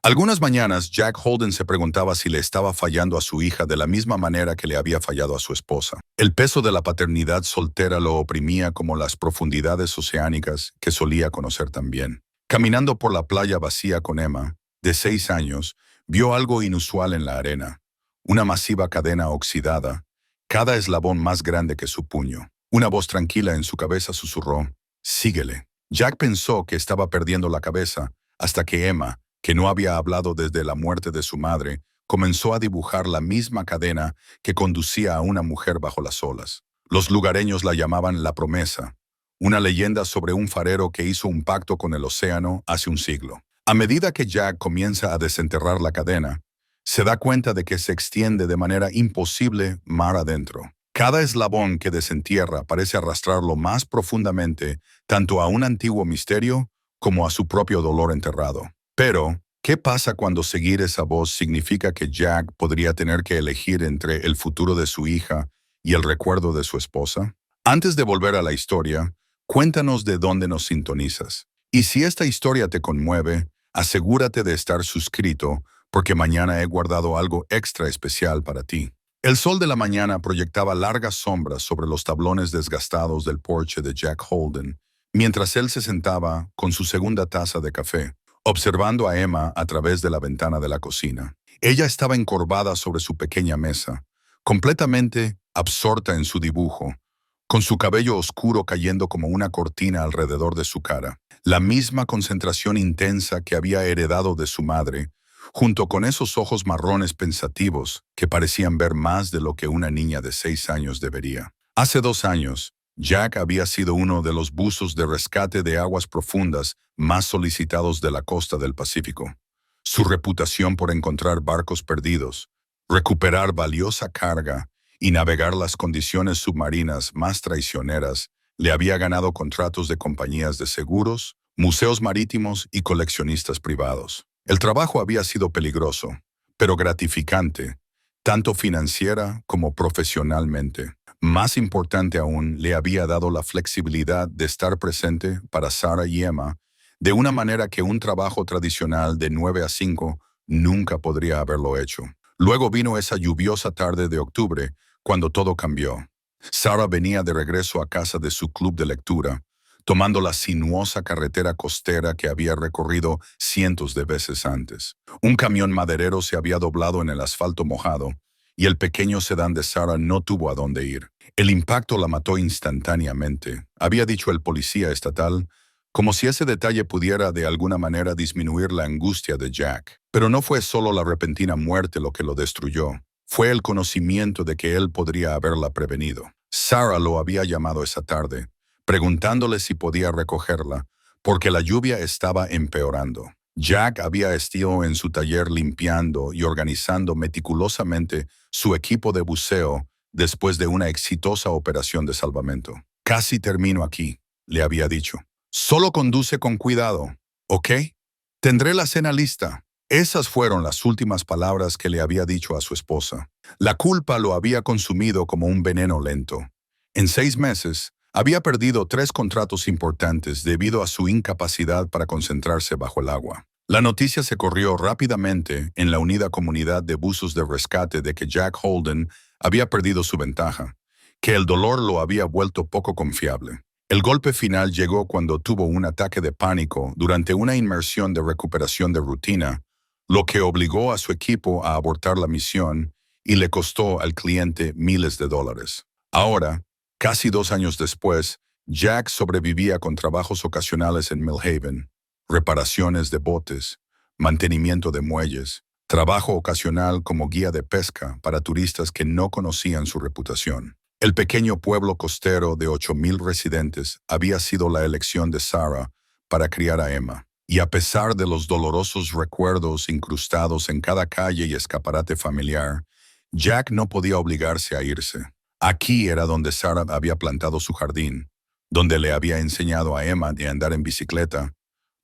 Algunas mañanas, Jack Holden se preguntaba si le estaba fallando a su hija de la misma manera que le había fallado a su esposa. El peso de la paternidad soltera lo oprimía como las profundidades oceánicas que solía conocer también. Caminando por la playa vacía con Emma, de 6 años, vio algo inusual en la arena. Una masiva cadena oxidada, cada eslabón más grande que su puño. Una voz tranquila en su cabeza susurró, «Síguele». Jack pensó que estaba perdiendo la cabeza hasta que Emma, que no había hablado desde la muerte de su madre, comenzó a dibujar la misma cadena que conducía a una mujer bajo las olas. Los lugareños la llamaban La Promesa, una leyenda sobre un farero que hizo un pacto con el océano hace un siglo. A medida que Jack comienza a desenterrar la cadena, se da cuenta de que se extiende de manera imposible mar adentro. Cada eslabón que desentierra parece arrastrarlo más profundamente tanto a un antiguo misterio como a su propio dolor enterrado. Pero, ¿qué pasa cuando seguir esa voz significa que Jack podría tener que elegir entre el futuro de su hija y el recuerdo de su esposa? Antes de volver a la historia, cuéntanos de dónde nos sintonizas. Y si esta historia te conmueve, asegúrate de estar suscrito porque mañana he guardado algo extra especial para ti. El sol de la mañana proyectaba largas sombras sobre los tablones desgastados del porche de Jack Holden, mientras él se sentaba con su segunda taza de café, observando a Emma a través de la ventana de la cocina. Ella estaba encorvada sobre su pequeña mesa, completamente absorta en su dibujo, con su cabello oscuro cayendo como una cortina alrededor de su cara. La misma concentración intensa que había heredado de su madre, junto con esos ojos marrones pensativos que parecían ver más de lo que una niña de 6 años debería. Hace 2 años, Jack había sido uno de los buzos de rescate de aguas profundas más solicitados de la costa del Pacífico. Su reputación por encontrar barcos perdidos, recuperar valiosa carga y navegar las condiciones submarinas más traicioneras le había ganado contratos de compañías de seguros, museos marítimos y coleccionistas privados. El trabajo había sido peligroso, pero gratificante, tanto financiera como profesionalmente. Más importante aún, le había dado la flexibilidad de estar presente para Sarah y Emma de una manera que un trabajo tradicional de 9 a 5 nunca podría haberlo hecho. Luego vino esa lluviosa tarde de octubre, cuando todo cambió. Sarah venía de regreso a casa de su club de lectura, tomando la sinuosa carretera costera que había recorrido cientos de veces antes. Un camión maderero se había doblado en el asfalto mojado, y el pequeño sedán de Sarah no tuvo a dónde ir. El impacto la mató instantáneamente, había dicho el policía estatal, como si ese detalle pudiera de alguna manera disminuir la angustia de Jack. Pero no fue solo la repentina muerte lo que lo destruyó, fue el conocimiento de que él podría haberla prevenido. Sarah lo había llamado esa tarde, preguntándole si podía recogerla, porque la lluvia estaba empeorando. Jack había estado en su taller limpiando y organizando meticulosamente su equipo de buceo después de una exitosa operación de salvamento. «Casi termino aquí», le había dicho. «Solo conduce con cuidado, ¿ok? Tendré la cena lista». Esas fueron las últimas palabras que le había dicho a su esposa. La culpa lo había consumido como un veneno lento. En 6 meses, había perdido 3 contratos importantes debido a su incapacidad para concentrarse bajo el agua. La noticia se corrió rápidamente en la unida comunidad de buzos de rescate de que Jack Holden había perdido su ventaja, que el dolor lo había vuelto poco confiable. El golpe final llegó cuando tuvo un ataque de pánico durante una inmersión de recuperación de rutina, lo que obligó a su equipo a abortar la misión y le costó al cliente miles de dólares. Ahora, casi 2 años después, Jack sobrevivía con trabajos ocasionales en Millhaven, reparaciones de botes, mantenimiento de muelles, trabajo ocasional como guía de pesca para turistas que no conocían su reputación. El pequeño pueblo costero de 8,000 residentes había sido la elección de Sarah para criar a Emma. Y a pesar de los dolorosos recuerdos incrustados en cada calle y escaparate familiar, Jack no podía obligarse a irse. Aquí era donde Sarah había plantado su jardín, donde le había enseñado a Emma a andar en bicicleta,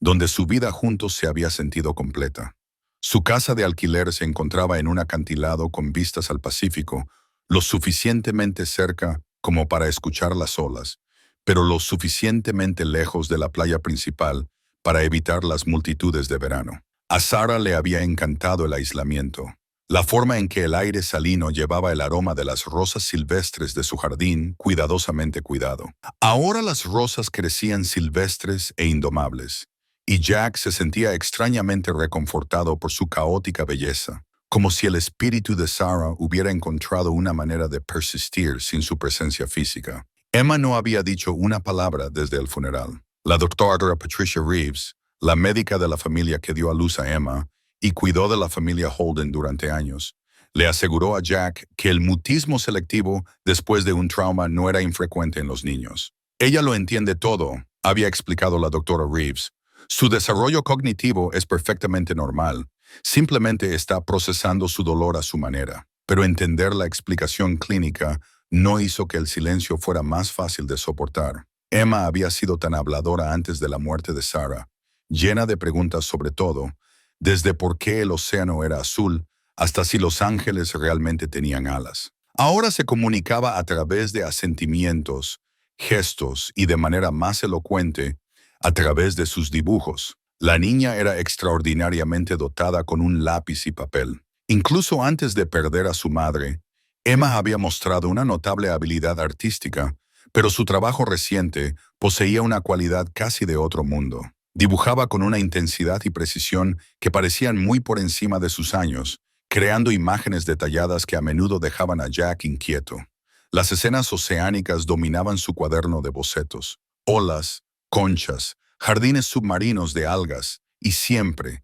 donde su vida juntos se había sentido completa. Su casa de alquiler se encontraba en un acantilado con vistas al Pacífico, lo suficientemente cerca como para escuchar las olas, pero lo suficientemente lejos de la playa principal para evitar las multitudes de verano. A Sarah le había encantado el aislamiento. La forma en que el aire salino llevaba el aroma de las rosas silvestres de su jardín cuidadosamente cuidado. Ahora las rosas crecían silvestres e indomables, y Jack se sentía extrañamente reconfortado por su caótica belleza, como si el espíritu de Sarah hubiera encontrado una manera de persistir sin su presencia física. Emma no había dicho una palabra desde el funeral. La doctora Patricia Reeves, la médica de la familia que dio a luz a Emma, y cuidó de la familia Holden durante años, le aseguró a Jack que el mutismo selectivo después de un trauma no era infrecuente en los niños. Ella lo entiende todo, había explicado la doctora Reeves. Su desarrollo cognitivo es perfectamente normal, simplemente está procesando su dolor a su manera. Pero entender la explicación clínica no hizo que el silencio fuera más fácil de soportar. Emma había sido tan habladora antes de la muerte de Sarah, llena de preguntas sobre todo, desde por qué el océano era azul hasta si los ángeles realmente tenían alas. Ahora se comunicaba a través de asentimientos, gestos y de manera más elocuente a través de sus dibujos. La niña era extraordinariamente dotada con un lápiz y papel. Incluso antes de perder a su madre, Emma había mostrado una notable habilidad artística, pero su trabajo reciente poseía una cualidad casi de otro mundo. Dibujaba con una intensidad y precisión que parecían muy por encima de sus años, creando imágenes detalladas que a menudo dejaban a Jack inquieto. Las escenas oceánicas dominaban su cuaderno de bocetos. Olas, conchas, jardines submarinos de algas y siempre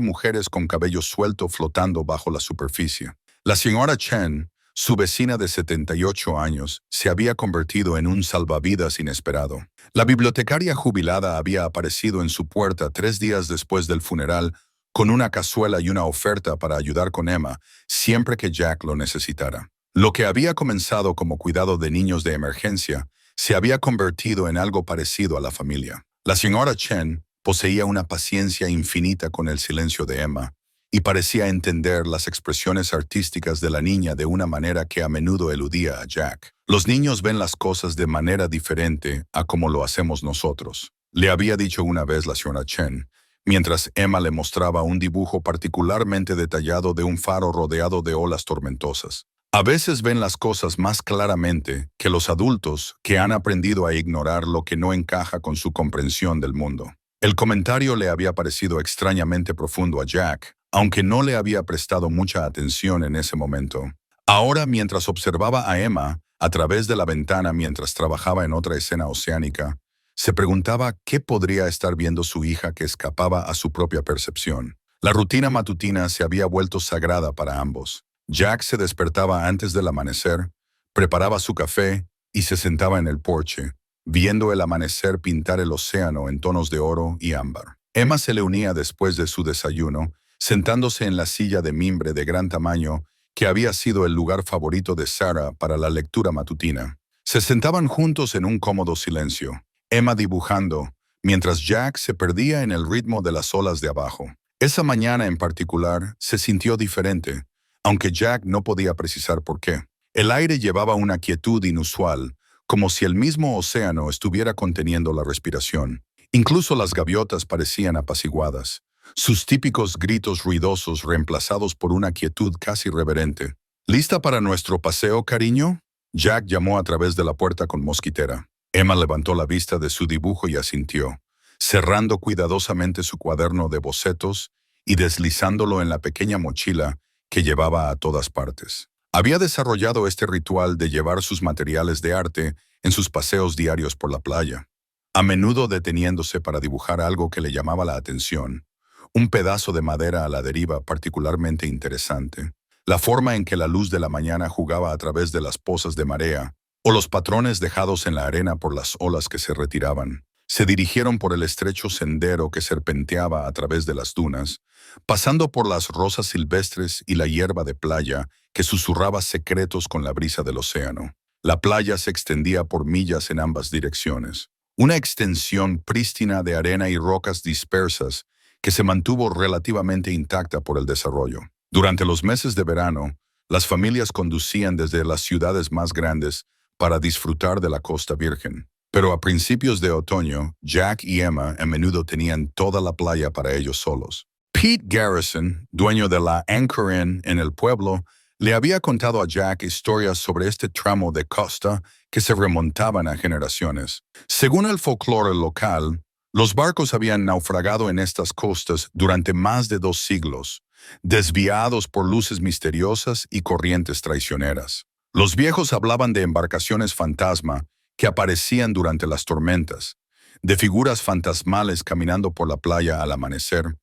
mujeres con cabello suelto flotando bajo la superficie. La señora Chen, su vecina de 78 años, se había convertido en un salvavidas inesperado. La bibliotecaria jubilada había aparecido en su puerta 3 días después del funeral con una cazuela y una oferta para ayudar con Emma siempre que Jack lo necesitara. Lo que había comenzado como cuidado de niños de emergencia se había convertido en algo parecido a la familia. La señora Chen poseía una paciencia infinita con el silencio de Emma y parecía entender las expresiones artísticas de la niña de una manera que a menudo eludía a Jack. Los niños ven las cosas de manera diferente a como lo hacemos nosotros, le había dicho una vez la señora Chen, mientras Emma le mostraba un dibujo particularmente detallado de un faro rodeado de olas tormentosas. A veces ven las cosas más claramente que los adultos que han aprendido a ignorar lo que no encaja con su comprensión del mundo. El comentario le había parecido extrañamente profundo a Jack, aunque no le había prestado mucha atención en ese momento. Ahora, mientras observaba a Emma a través de la ventana mientras trabajaba en otra escena oceánica, se preguntaba qué podría estar viendo su hija que escapaba a su propia percepción. La rutina matutina se había vuelto sagrada para ambos. Jack se despertaba antes del amanecer, preparaba su café y se sentaba en el porche, viendo el amanecer pintar el océano en tonos de oro y ámbar. Emma se le unía después de su desayuno, sentándose en la silla de mimbre de gran tamaño que había sido el lugar favorito de Sarah para la lectura matutina. Se sentaban juntos en un cómodo silencio, Emma dibujando, mientras Jack se perdía en el ritmo de las olas de abajo. Esa mañana en particular se sintió diferente, aunque Jack no podía precisar por qué. El aire llevaba una quietud inusual, como si el mismo océano estuviera conteniendo la respiración. Incluso las gaviotas parecían apaciguadas, sus típicos gritos ruidosos reemplazados por una quietud casi reverente. ¿Lista para nuestro paseo, cariño? Jack llamó a través de la puerta con mosquitera. Emma levantó la vista de su dibujo y asintió, cerrando cuidadosamente su cuaderno de bocetos y deslizándolo en la pequeña mochila que llevaba a todas partes. Había desarrollado este ritual de llevar sus materiales de arte en sus paseos diarios por la playa, a menudo deteniéndose para dibujar algo que le llamaba la atención, un pedazo de madera a la deriva particularmente interesante, la forma en que la luz de la mañana jugaba a través de las pozas de marea, o los patrones dejados en la arena por las olas que se retiraban. Se dirigieron por el estrecho sendero que serpenteaba a través de las dunas, pasando por las rosas silvestres y la hierba de playa que susurraba secretos con la brisa del océano. La playa se extendía por millas en ambas direcciones, una extensión prístina de arena y rocas dispersas que se mantuvo relativamente intacta por el desarrollo. Durante los meses de verano, las familias conducían desde las ciudades más grandes para disfrutar de la Costa Virgen. Pero a principios de otoño, Jack y Emma a menudo tenían toda la playa para ellos solos. Pete Garrison, dueño de la Anchor Inn en el pueblo, le había contado a Jack historias sobre este tramo de costa que se remontaban a generaciones. Según el folclore local, los barcos habían naufragado en estas costas durante más de 2 siglos, desviados por luces misteriosas y corrientes traicioneras. Los viejos hablaban de embarcaciones fantasma que aparecían durante las tormentas, de figuras fantasmales caminando por la playa al amanecer,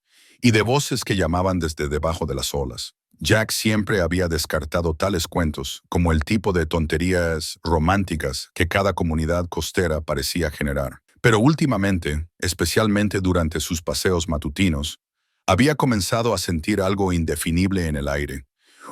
y de voces que llamaban desde debajo de las olas. Jack siempre había descartado tales cuentos como el tipo de tonterías románticas que cada comunidad costera parecía generar. Pero últimamente, especialmente durante sus paseos matutinos, había comenzado a sentir algo indefinible en el aire,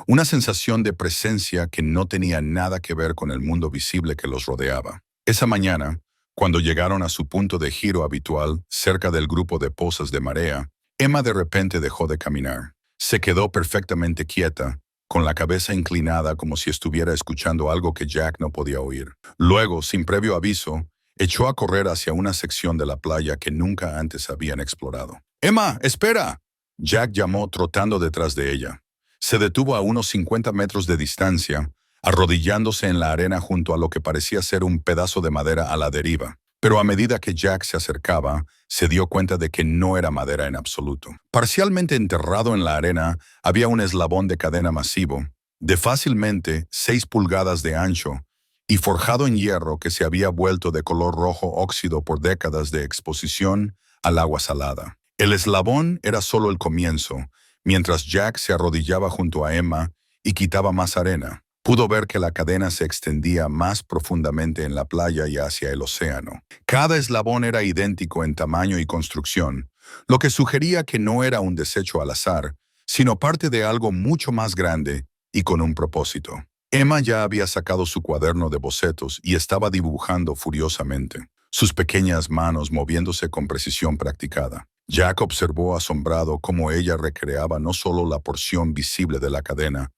una sensación de presencia que no tenía nada que ver con el mundo visible que los rodeaba. Esa mañana, cuando llegaron a su punto de giro habitual, cerca del grupo de pozas de marea, Emma de repente dejó de caminar. Se quedó perfectamente quieta, con la cabeza inclinada como si estuviera escuchando algo que Jack no podía oír. Luego, sin previo aviso, echó a correr hacia una sección de la playa que nunca antes habían explorado. ¡Emma, espera!, Jack llamó trotando detrás de ella. Se detuvo a unos 50 metros de distancia, arrodillándose en la arena junto a lo que parecía ser un pedazo de madera a la deriva. Pero a medida que Jack se acercaba, se dio cuenta de que no era madera en absoluto. Parcialmente enterrado en la arena, había un eslabón de cadena masivo, de fácilmente 6 pulgadas de ancho, y forjado en hierro que se había vuelto de color rojo óxido por décadas de exposición al agua salada. El eslabón era solo el comienzo. Mientras Jack se arrodillaba junto a Emma y quitaba más arena, pudo ver que la cadena se extendía más profundamente en la playa y hacia el océano. Cada eslabón era idéntico en tamaño y construcción, lo que sugería que no era un desecho al azar, sino parte de algo mucho más grande y con un propósito. Emma ya había sacado su cuaderno de bocetos y estaba dibujando furiosamente, sus pequeñas manos moviéndose con precisión practicada. Jack observó asombrado cómo ella recreaba no solo la porción visible de la cadena,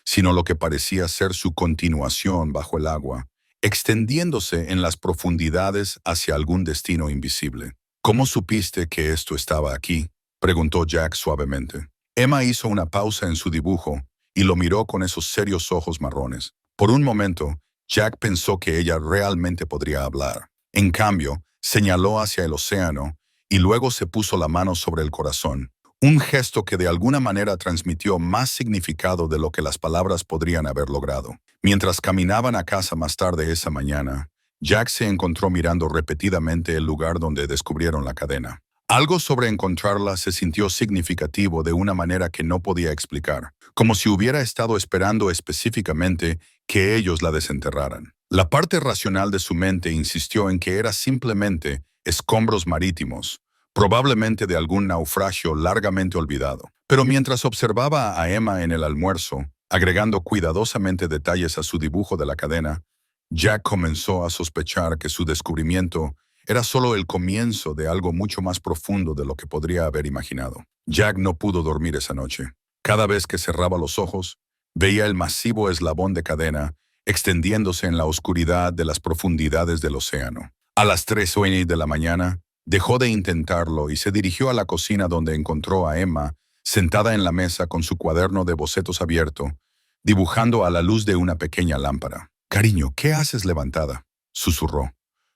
sino lo que parecía ser su continuación bajo el agua, extendiéndose en las profundidades hacia algún destino invisible. ¿Cómo supiste que esto estaba aquí?, preguntó Jack suavemente. Emma hizo una pausa en su dibujo y lo miró con esos serios ojos marrones. Por un momento, Jack pensó que ella realmente podría hablar. En cambio, señaló hacia el océano y luego se puso la mano sobre el corazón. Un gesto que de alguna manera transmitió más significado de lo que las palabras podrían haber logrado. Mientras caminaban a casa más tarde esa mañana, Jack se encontró mirando repetidamente el lugar donde descubrieron la cadena. Algo sobre encontrarla se sintió significativo de una manera que no podía explicar, como si hubiera estado esperando específicamente que ellos la desenterraran. La parte racional de su mente insistió en que era simplemente escombros marítimos, probablemente de algún naufragio largamente olvidado. Pero mientras observaba a Emma en el almuerzo, agregando cuidadosamente detalles a su dibujo de la cadena, Jack comenzó a sospechar que su descubrimiento era solo el comienzo de algo mucho más profundo de lo que podría haber imaginado. Jack no pudo dormir esa noche. Cada vez que cerraba los ojos, veía el masivo eslabón de cadena extendiéndose en la oscuridad de las profundidades del océano. A las 3:20 de la mañana, dejó de intentarlo y se dirigió a la cocina donde encontró a Emma sentada en la mesa con su cuaderno de bocetos abierto, dibujando a la luz de una pequeña lámpara. «Cariño, ¿qué haces levantada?», susurró.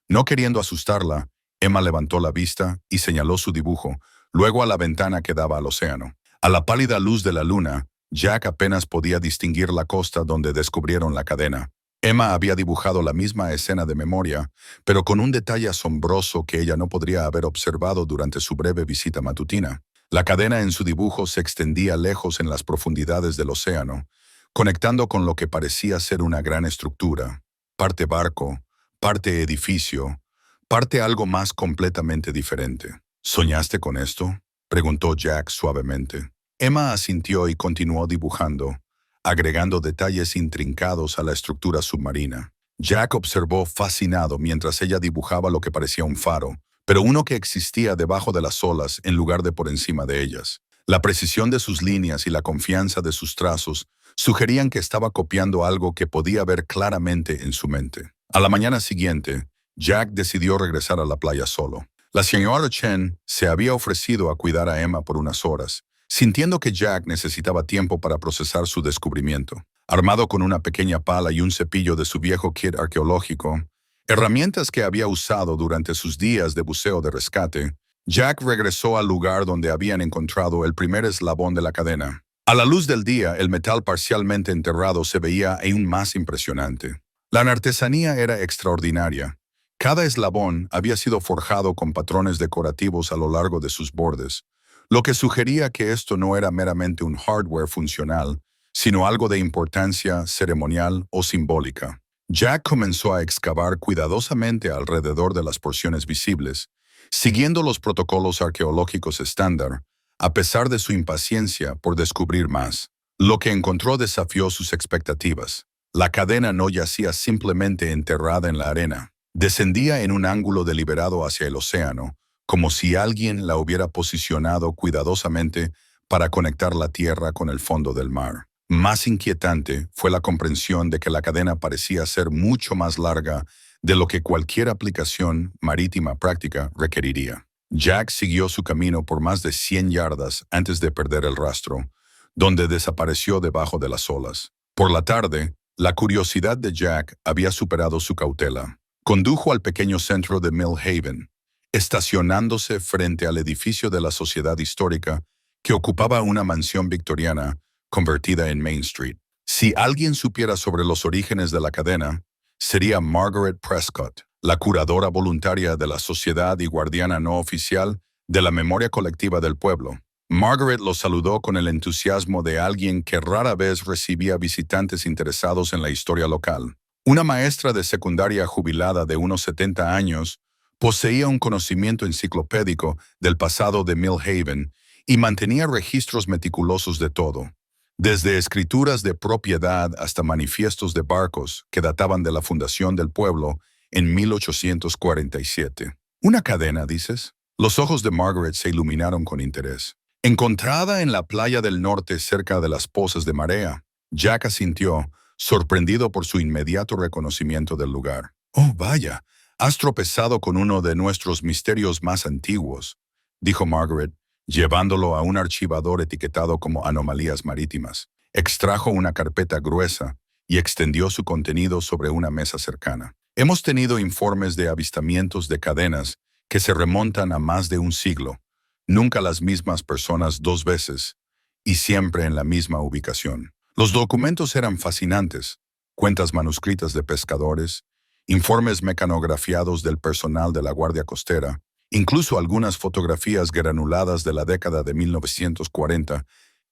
No queriendo asustarla, Emma levantó la vista y señaló su dibujo, luego a la ventana que daba al océano. A la pálida luz de la luna, Jack apenas podía distinguir la costa donde descubrieron la cadena. Emma había dibujado la misma escena de memoria, pero con un detalle asombroso que ella no podría haber observado durante su breve visita matutina. La cadena en su dibujo se extendía lejos en las profundidades del océano, conectando con lo que parecía ser una gran estructura, parte barco, parte edificio, parte algo más completamente diferente. ¿Soñaste con esto?, preguntó Jack suavemente. Emma asintió y continuó dibujando, agregando detalles intrincados a la estructura submarina. Jack observó fascinado mientras ella dibujaba lo que parecía un faro, pero uno que existía debajo de las olas en lugar de por encima de ellas. La precisión de sus líneas y la confianza de sus trazos sugerían que estaba copiando algo que podía ver claramente en su mente. A la mañana siguiente, Jack decidió regresar a la playa solo. La señora Chen se había ofrecido a cuidar a Emma por unas horas, sintiendo que Jack necesitaba tiempo para procesar su descubrimiento. Armado con una pequeña pala y un cepillo de su viejo kit arqueológico, herramientas que había usado durante sus días de buceo de rescate, Jack regresó al lugar donde habían encontrado el primer eslabón de la cadena. A la luz del día, el metal parcialmente enterrado se veía aún más impresionante. La artesanía era extraordinaria. Cada eslabón había sido forjado con patrones decorativos a lo largo de sus bordes, lo que sugería que esto no era meramente un hardware funcional, sino algo de importancia ceremonial o simbólica. Jack comenzó a excavar cuidadosamente alrededor de las porciones visibles, siguiendo los protocolos arqueológicos estándar, a pesar de su impaciencia por descubrir más. Lo que encontró desafió sus expectativas. La cadena no yacía simplemente enterrada en la arena. Descendía en un ángulo deliberado hacia el océano, como si alguien la hubiera posicionado cuidadosamente para conectar la tierra con el fondo del mar. Más inquietante fue la comprensión de que la cadena parecía ser mucho más larga de lo que cualquier aplicación marítima práctica requeriría. Jack siguió su camino por más de 100 yardas antes de perder el rastro, donde desapareció debajo de las olas. Por la tarde, la curiosidad de Jack había superado su cautela. Condujo al pequeño centro de Mill Haven, estacionándose frente al edificio de la Sociedad Histórica que ocupaba una mansión victoriana convertida en Main Street. Si alguien supiera sobre los orígenes de la cadena, sería Margaret Prescott, la curadora voluntaria de la Sociedad y guardiana no oficial de la memoria colectiva del pueblo. Margaret lo saludó con el entusiasmo de alguien que rara vez recibía visitantes interesados en la historia local. Una maestra de secundaria jubilada de unos 70 años poseía un conocimiento enciclopédico del pasado de Mill Haven y mantenía registros meticulosos de todo, desde escrituras de propiedad hasta manifiestos de barcos que databan de la fundación del pueblo en 1847. ¿Una cadena, dices? Los ojos de Margaret se iluminaron con interés. Encontrada en la playa del norte cerca de las pozas de Marea, Jack asintió, sorprendido por su inmediato reconocimiento del lugar. «Oh, vaya, has tropezado con uno de nuestros misterios más antiguos», dijo Margaret, llevándolo a un archivador etiquetado como Anomalías Marítimas. Extrajo una carpeta gruesa y extendió su contenido sobre una mesa cercana. «Hemos tenido informes de avistamientos de cadenas que se remontan a más de un siglo, nunca las mismas personas dos veces, y siempre en la misma ubicación. Los documentos eran fascinantes, cuentas manuscritas de pescadores, informes mecanografiados del personal de la Guardia Costera, incluso algunas fotografías granuladas de la década de 1940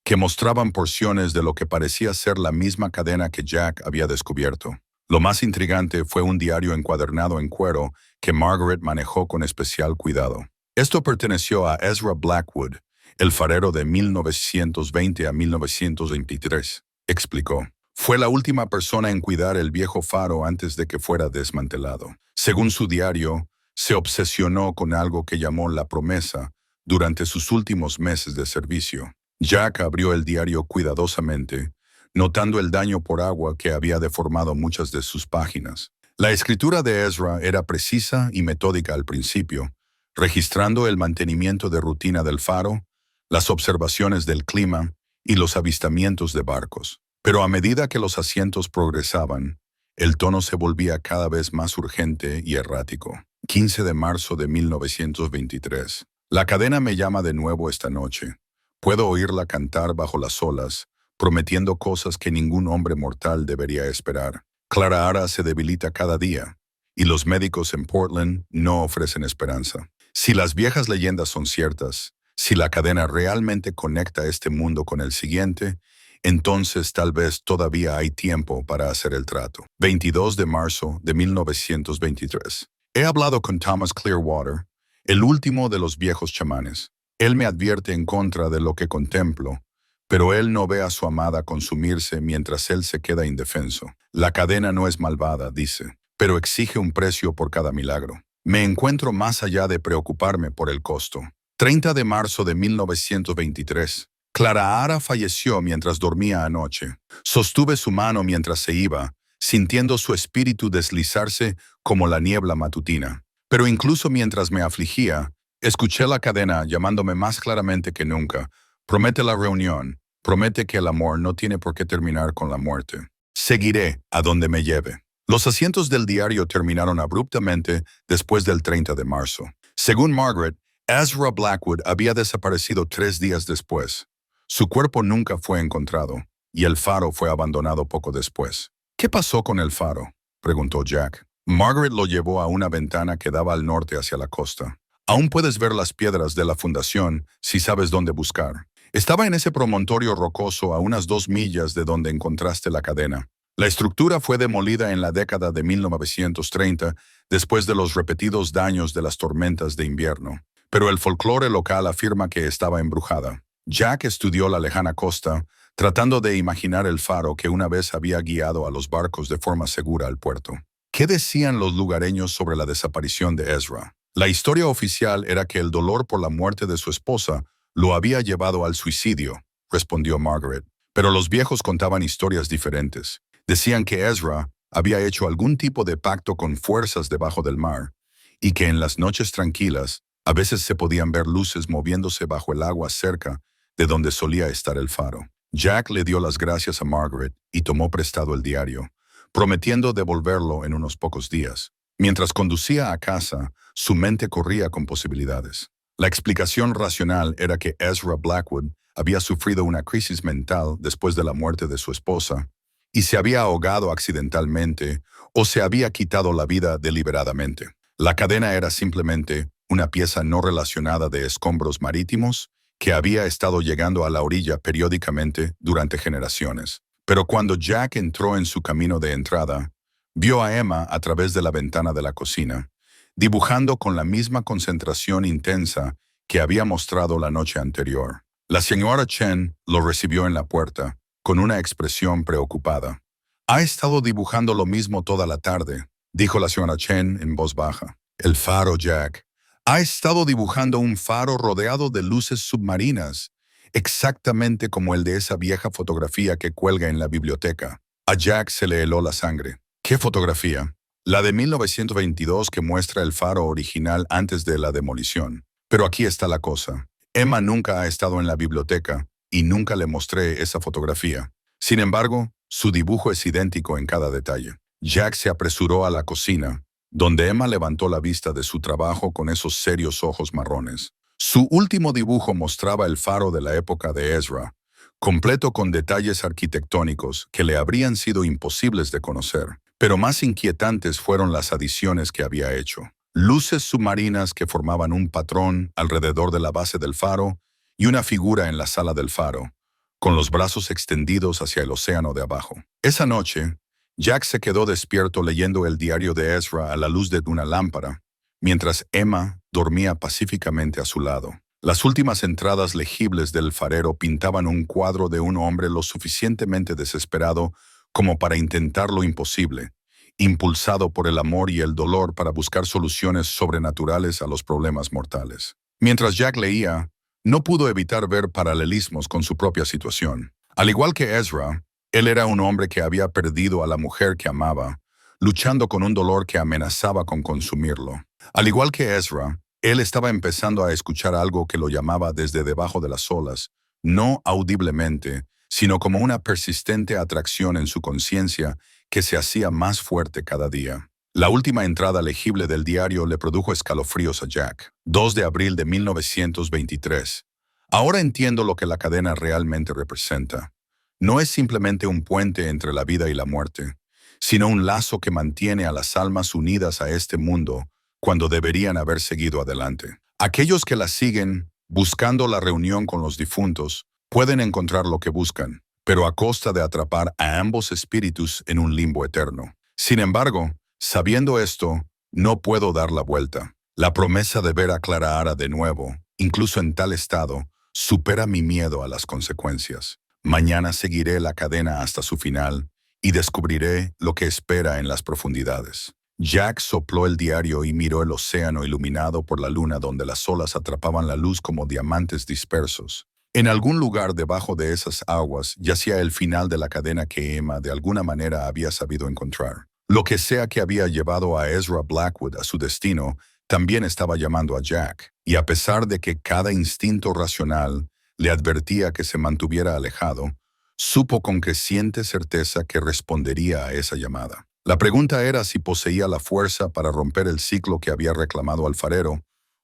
que mostraban porciones de lo que parecía ser la misma cadena que Jack había descubierto. Lo más intrigante fue un diario encuadernado en cuero que Margaret manejó con especial cuidado. Esto perteneció a Ezra Blackwood, el farero de 1920 a 1923, explicó. Fue la última persona en cuidar el viejo faro antes de que fuera desmantelado. Según su diario, se obsesionó con algo que llamó la promesa durante sus últimos meses de servicio. Jack abrió el diario cuidadosamente, notando el daño por agua que había deformado muchas de sus páginas. La escritura de Ezra era precisa y metódica al principio, registrando el mantenimiento de rutina del faro, las observaciones del clima y los avistamientos de barcos. Pero a medida que los asientos progresaban, el tono se volvía cada vez más urgente y errático. 15 de marzo de 1923. La cadena me llama de nuevo esta noche. Puedo oírla cantar bajo las olas, prometiendo cosas que ningún hombre mortal debería esperar. Clara Ara se debilita cada día, y los médicos en Portland no ofrecen esperanza. Si las viejas leyendas son ciertas, si la cadena realmente conecta este mundo con el siguiente, entonces tal vez todavía hay tiempo para hacer el trato. 22 de marzo de 1923. He hablado con Thomas Clearwater, el último de los viejos chamanes. Él me advierte en contra de lo que contemplo, pero él no ve a su amada consumirse mientras él se queda indefenso. La cadena no es malvada, dice, pero exige un precio por cada milagro. Me encuentro más allá de preocuparme por el costo. 30 de marzo de 1923. Clara Ara falleció mientras dormía anoche. Sostuve su mano mientras se iba, sintiendo su espíritu deslizarse como la niebla matutina. Pero incluso mientras me afligía, escuché la cadena llamándome más claramente que nunca, Promete la reunión. Promete que el amor no tiene por qué terminar con la muerte. Seguiré a donde me lleve. Los asientos del diario terminaron abruptamente después del 30 de marzo. Según Margaret, Ezra Blackwood había desaparecido 3 días después. Su cuerpo nunca fue encontrado, y el faro fue abandonado poco después. ¿Qué pasó con el faro?, preguntó Jack. Margaret lo llevó a una ventana que daba al norte hacia la costa. Aún puedes ver las piedras de la fundación si sabes dónde buscar. Estaba en ese promontorio rocoso a unas 2 millas de donde encontraste la cadena. La estructura fue demolida en la década de 1930 después de los repetidos daños de las tormentas de invierno. Pero el folclore local afirma que estaba embrujada. Jack estudió la lejana costa, tratando de imaginar el faro que una vez había guiado a los barcos de forma segura al puerto. ¿Qué decían los lugareños sobre la desaparición de Ezra? La historia oficial era que el dolor por la muerte de su esposa lo había llevado al suicidio, respondió Margaret. Pero los viejos contaban historias diferentes. Decían que Ezra había hecho algún tipo de pacto con fuerzas debajo del mar, y que en las noches tranquilas a veces se podían ver luces moviéndose bajo el agua cerca de donde solía estar el faro. Jack le dio las gracias a Margaret y tomó prestado el diario, prometiendo devolverlo en unos pocos días. Mientras conducía a casa, su mente corría con posibilidades. La explicación racional era que Ezra Blackwood había sufrido una crisis mental después de la muerte de su esposa y se había ahogado accidentalmente o se había quitado la vida deliberadamente. La cadena era simplemente una pieza no relacionada de escombros marítimos que había estado llegando a la orilla periódicamente durante generaciones. Pero cuando Jack entró en su camino de entrada, vio a Emma a través de la ventana de la cocina, dibujando con la misma concentración intensa que había mostrado la noche anterior. La señora Chen lo recibió en la puerta, con una expresión preocupada. «Ha estado dibujando lo mismo toda la tarde», dijo la señora Chen en voz baja. «El faro, Jack. Ha estado dibujando un faro rodeado de luces submarinas, exactamente como el de esa vieja fotografía que cuelga en la biblioteca». A Jack se le heló la sangre. «¿Qué fotografía?» «La de 1922 que muestra el faro original antes de la demolición. Pero aquí está la cosa. Emma nunca ha estado en la biblioteca y nunca le mostré esa fotografía. Sin embargo, su dibujo es idéntico en cada detalle». Jack se apresuró a la cocina, donde Emma levantó la vista de su trabajo con esos serios ojos marrones. Su último dibujo mostraba el faro de la época de Ezra, completo con detalles arquitectónicos que le habrían sido imposibles de conocer. Pero más inquietantes fueron las adiciones que había hecho. Luces submarinas que formaban un patrón alrededor de la base del faro y una figura en la sala del faro, con los brazos extendidos hacia el océano de abajo. Esa noche, Jack se quedó despierto leyendo el diario de Ezra a la luz de una lámpara, mientras Emma dormía pacíficamente a su lado. Las últimas entradas legibles del farero pintaban un cuadro de un hombre lo suficientemente desesperado como para intentar lo imposible, impulsado por el amor y el dolor para buscar soluciones sobrenaturales a los problemas mortales. Mientras Jack leía, no pudo evitar ver paralelismos con su propia situación. Al igual que Ezra, él era un hombre que había perdido a la mujer que amaba, luchando con un dolor que amenazaba con consumirlo. Al igual que Ezra, él estaba empezando a escuchar algo que lo llamaba desde debajo de las olas, no audiblemente, sino como una persistente atracción en su conciencia que se hacía más fuerte cada día. La última entrada legible del diario le produjo escalofríos a Jack. 2 de abril de 1923. Ahora entiendo lo que la cadena realmente representa. No es simplemente un puente entre la vida y la muerte, sino un lazo que mantiene a las almas unidas a este mundo cuando deberían haber seguido adelante. Aquellos que la siguen, buscando la reunión con los difuntos, pueden encontrar lo que buscan, pero a costa de atrapar a ambos espíritus en un limbo eterno. Sin embargo, sabiendo esto, no puedo dar la vuelta. La promesa de ver a Clara de nuevo, incluso en tal estado, supera mi miedo a las consecuencias. Mañana seguiré la cadena hasta su final y descubriré lo que espera en las profundidades. Jack sopló el diario y miró el océano iluminado por la luna donde las olas atrapaban la luz como diamantes dispersos. En algún lugar debajo de esas aguas yacía el final de la cadena que Emma de alguna manera había sabido encontrar. Lo que sea que había llevado a Ezra Blackwood a su destino, también estaba llamando a Jack, y a pesar de que cada instinto racional le advertía que se mantuviera alejado, supo con creciente certeza que respondería a esa llamada. La pregunta era si poseía la fuerza para romper el ciclo que había reclamado Alfarero,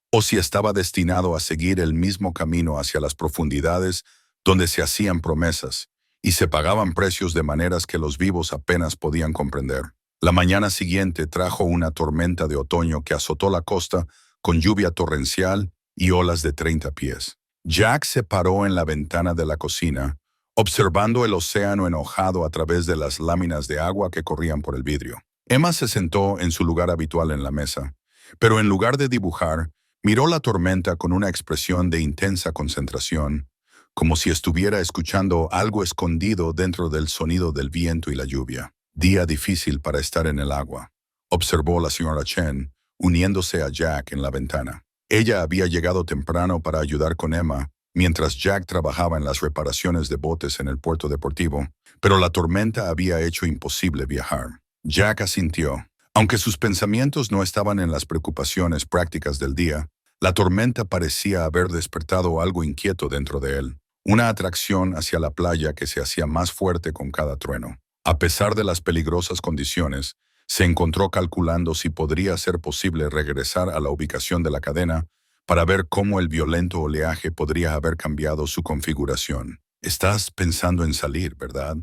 o si estaba destinado a seguir el mismo camino hacia las profundidades donde se hacían promesas y se pagaban precios de maneras que los vivos apenas podían comprender. La mañana siguiente trajo una tormenta de otoño que azotó la costa con lluvia torrencial y olas de 30 pies. Jack se paró en la ventana de la cocina, observando el océano enojado a través de las láminas de agua que corrían por el vidrio. Emma se sentó en su lugar habitual en la mesa, pero en lugar de dibujar, miró la tormenta con una expresión de intensa concentración, como si estuviera escuchando algo escondido dentro del sonido del viento y la lluvia. Día difícil para estar en el agua, observó la señora Chen, uniéndose a Jack en la ventana. Ella había llegado temprano para ayudar con Emma, mientras Jack trabajaba en las reparaciones de botes en el puerto deportivo, pero la tormenta había hecho imposible viajar. Jack asintió. Aunque sus pensamientos no estaban en las preocupaciones prácticas del día, la tormenta parecía haber despertado algo inquieto dentro de él, una atracción hacia la playa que se hacía más fuerte con cada trueno. A pesar de las peligrosas condiciones, se encontró calculando si podría ser posible regresar a la ubicación de la cadena para ver cómo el violento oleaje podría haber cambiado su configuración. «Estás pensando en salir, ¿verdad?»,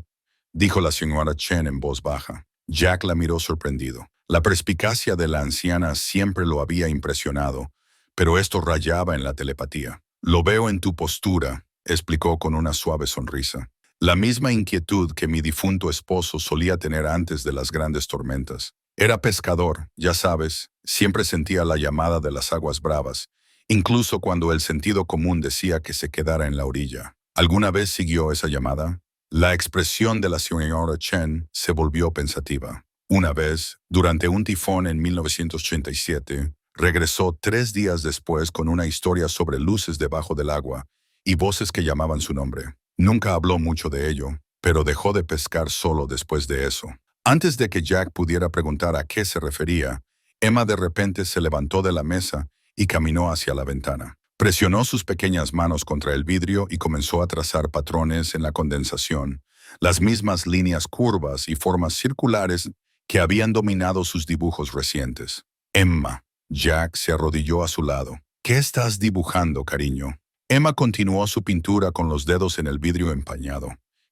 dijo la señora Chen en voz baja. Jack la miró sorprendido. La perspicacia de la anciana siempre lo había impresionado, pero esto rayaba en la telepatía. «Lo veo en tu postura», explicó con una suave sonrisa. La misma inquietud que mi difunto esposo solía tener antes de las grandes tormentas. Era pescador, ya sabes, siempre sentía la llamada de las aguas bravas, incluso cuando el sentido común decía que se quedara en la orilla. ¿Alguna vez siguió esa llamada? La expresión de la señora Chen se volvió pensativa. Una vez, durante un tifón en 1987, regresó 3 días después con una historia sobre luces debajo del agua y voces que llamaban su nombre. Nunca habló mucho de ello, pero dejó de pescar solo después de eso. Antes de que Jack pudiera preguntar a qué se refería, Emma de repente se levantó de la mesa y caminó hacia la ventana. Presionó sus pequeñas manos contra el vidrio y comenzó a trazar patrones en la condensación, las mismas líneas curvas y formas circulares que habían dominado sus dibujos recientes. «Emma». Jack se arrodilló a su lado. «¿Qué estás dibujando, cariño?». Emma continuó su pintura con los dedos en el vidrio empañado,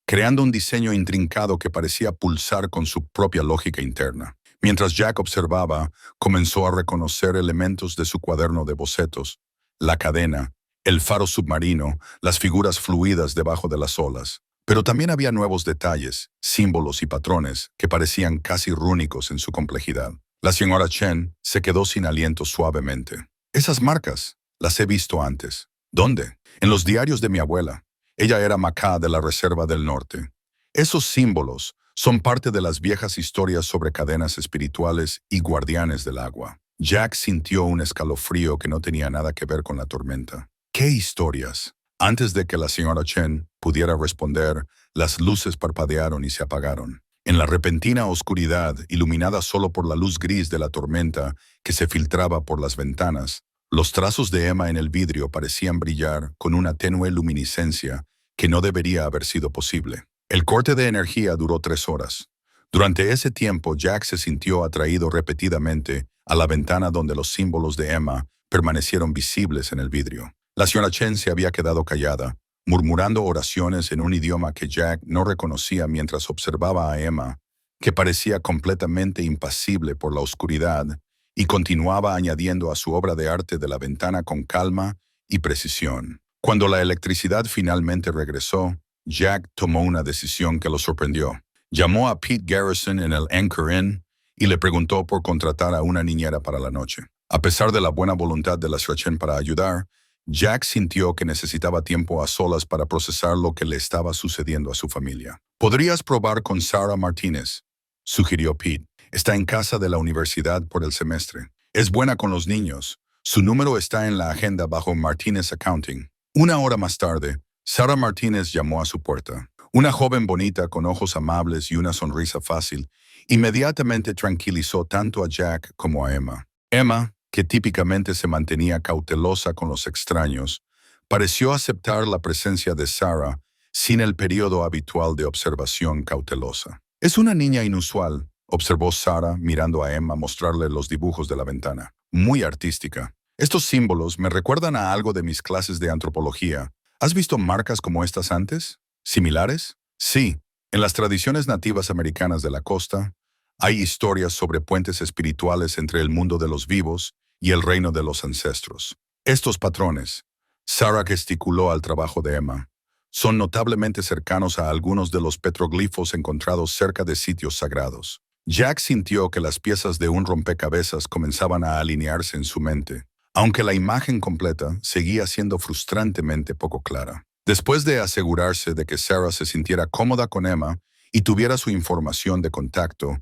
creando un diseño intrincado que parecía pulsar con su propia lógica interna. Mientras Jack observaba, comenzó a reconocer elementos de su cuaderno de bocetos: la cadena, el faro submarino, las figuras fluidas debajo de las olas. Pero también había nuevos detalles, símbolos y patrones que parecían casi rúnicos en su complejidad. La señora Chen se quedó sin aliento suavemente. «Esas marcas, las he visto antes». «¿Dónde?». «En los diarios de mi abuela. Ella era Macá de la Reserva del Norte». Esos símbolos son parte de las viejas historias sobre cadenas espirituales y guardianes del agua. Jack sintió un escalofrío que no tenía nada que ver con la tormenta. «¿Qué historias?». Antes de que la señora Chen pudiera responder, las luces parpadearon y se apagaron. En la repentina oscuridad, iluminada solo por la luz gris de la tormenta que se filtraba por las ventanas, los trazos de Emma en el vidrio parecían brillar con una tenue luminiscencia que no debería haber sido posible. El corte de energía duró 3 horas. Durante ese tiempo, Jack se sintió atraído repetidamente a la ventana donde los símbolos de Emma permanecieron visibles en el vidrio. La señora Chen se había quedado callada, murmurando oraciones en un idioma que Jack no reconocía mientras observaba a Emma, que parecía completamente impasible por la oscuridad, y continuaba añadiendo a su obra de arte de la ventana con calma y precisión. Cuando la electricidad finalmente regresó, Jack tomó una decisión que lo sorprendió. Llamó a Pete Garrison en el Anchor Inn y le preguntó por contratar a una niñera para la noche. A pesar de la buena voluntad de la señora Chen para ayudar, Jack sintió que necesitaba tiempo a solas para procesar lo que le estaba sucediendo a su familia. «Podrías probar con Sarah Martínez», sugirió Pete. «Está en casa de la universidad por el semestre. Es buena con los niños. Su número está en la agenda bajo Martínez Accounting». 1 hora más tarde, Sarah Martínez llamó a su puerta. Una joven bonita con ojos amables y una sonrisa fácil, inmediatamente tranquilizó tanto a Jack como a Emma. Emma, que típicamente se mantenía cautelosa con los extraños, pareció aceptar la presencia de Sarah sin el periodo habitual de observación cautelosa. «Es una niña inusual», observó Sarah mirando a Emma mostrarle los dibujos de la ventana. «Muy artística. Estos símbolos me recuerdan a algo de mis clases de antropología. ¿Has visto marcas como estas antes? ¿Similares?» «Sí. En las tradiciones nativas americanas de la costa, hay historias sobre puentes espirituales entre el mundo de los vivos y el reino de los ancestros. Estos patrones», Sarah gesticuló al trabajo de Emma, «son notablemente cercanos a algunos de los petroglifos encontrados cerca de sitios sagrados». Jack sintió que las piezas de un rompecabezas comenzaban a alinearse en su mente, aunque la imagen completa seguía siendo frustrantemente poco clara. Después de asegurarse de que Sarah se sintiera cómoda con Emma y tuviera su información de contacto,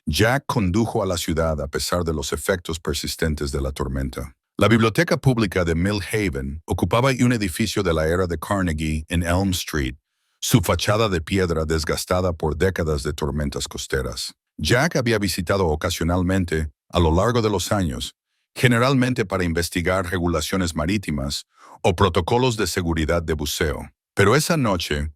Jack condujo a la ciudad a pesar de los efectos persistentes de la tormenta. La biblioteca pública de Mill Haven ocupaba un edificio de la era de Carnegie en Elm Street, su fachada de piedra desgastada por décadas de tormentas costeras. Jack había visitado ocasionalmente, a lo largo de los años, generalmente para investigar regulaciones marítimas o protocolos de seguridad de buceo. Pero esa noche,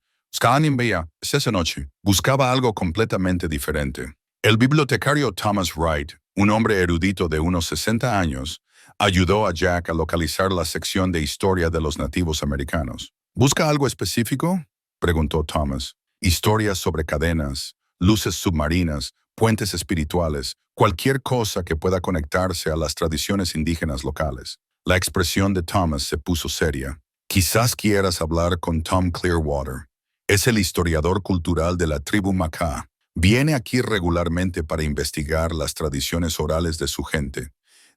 buscaba algo completamente diferente. El bibliotecario Thomas Wright, un hombre erudito de unos 60 años, ayudó a Jack a localizar la sección de historia de los nativos americanos. «¿Busca algo específico?», preguntó Thomas. «Historias sobre cadenas, luces submarinas, puentes espirituales, cualquier cosa que pueda conectarse a las tradiciones indígenas locales». La expresión de Thomas se puso seria. «Quizás quieras hablar con Tom Clearwater. Es el historiador cultural de la tribu Makah. Viene aquí regularmente para investigar las tradiciones orales de su gente.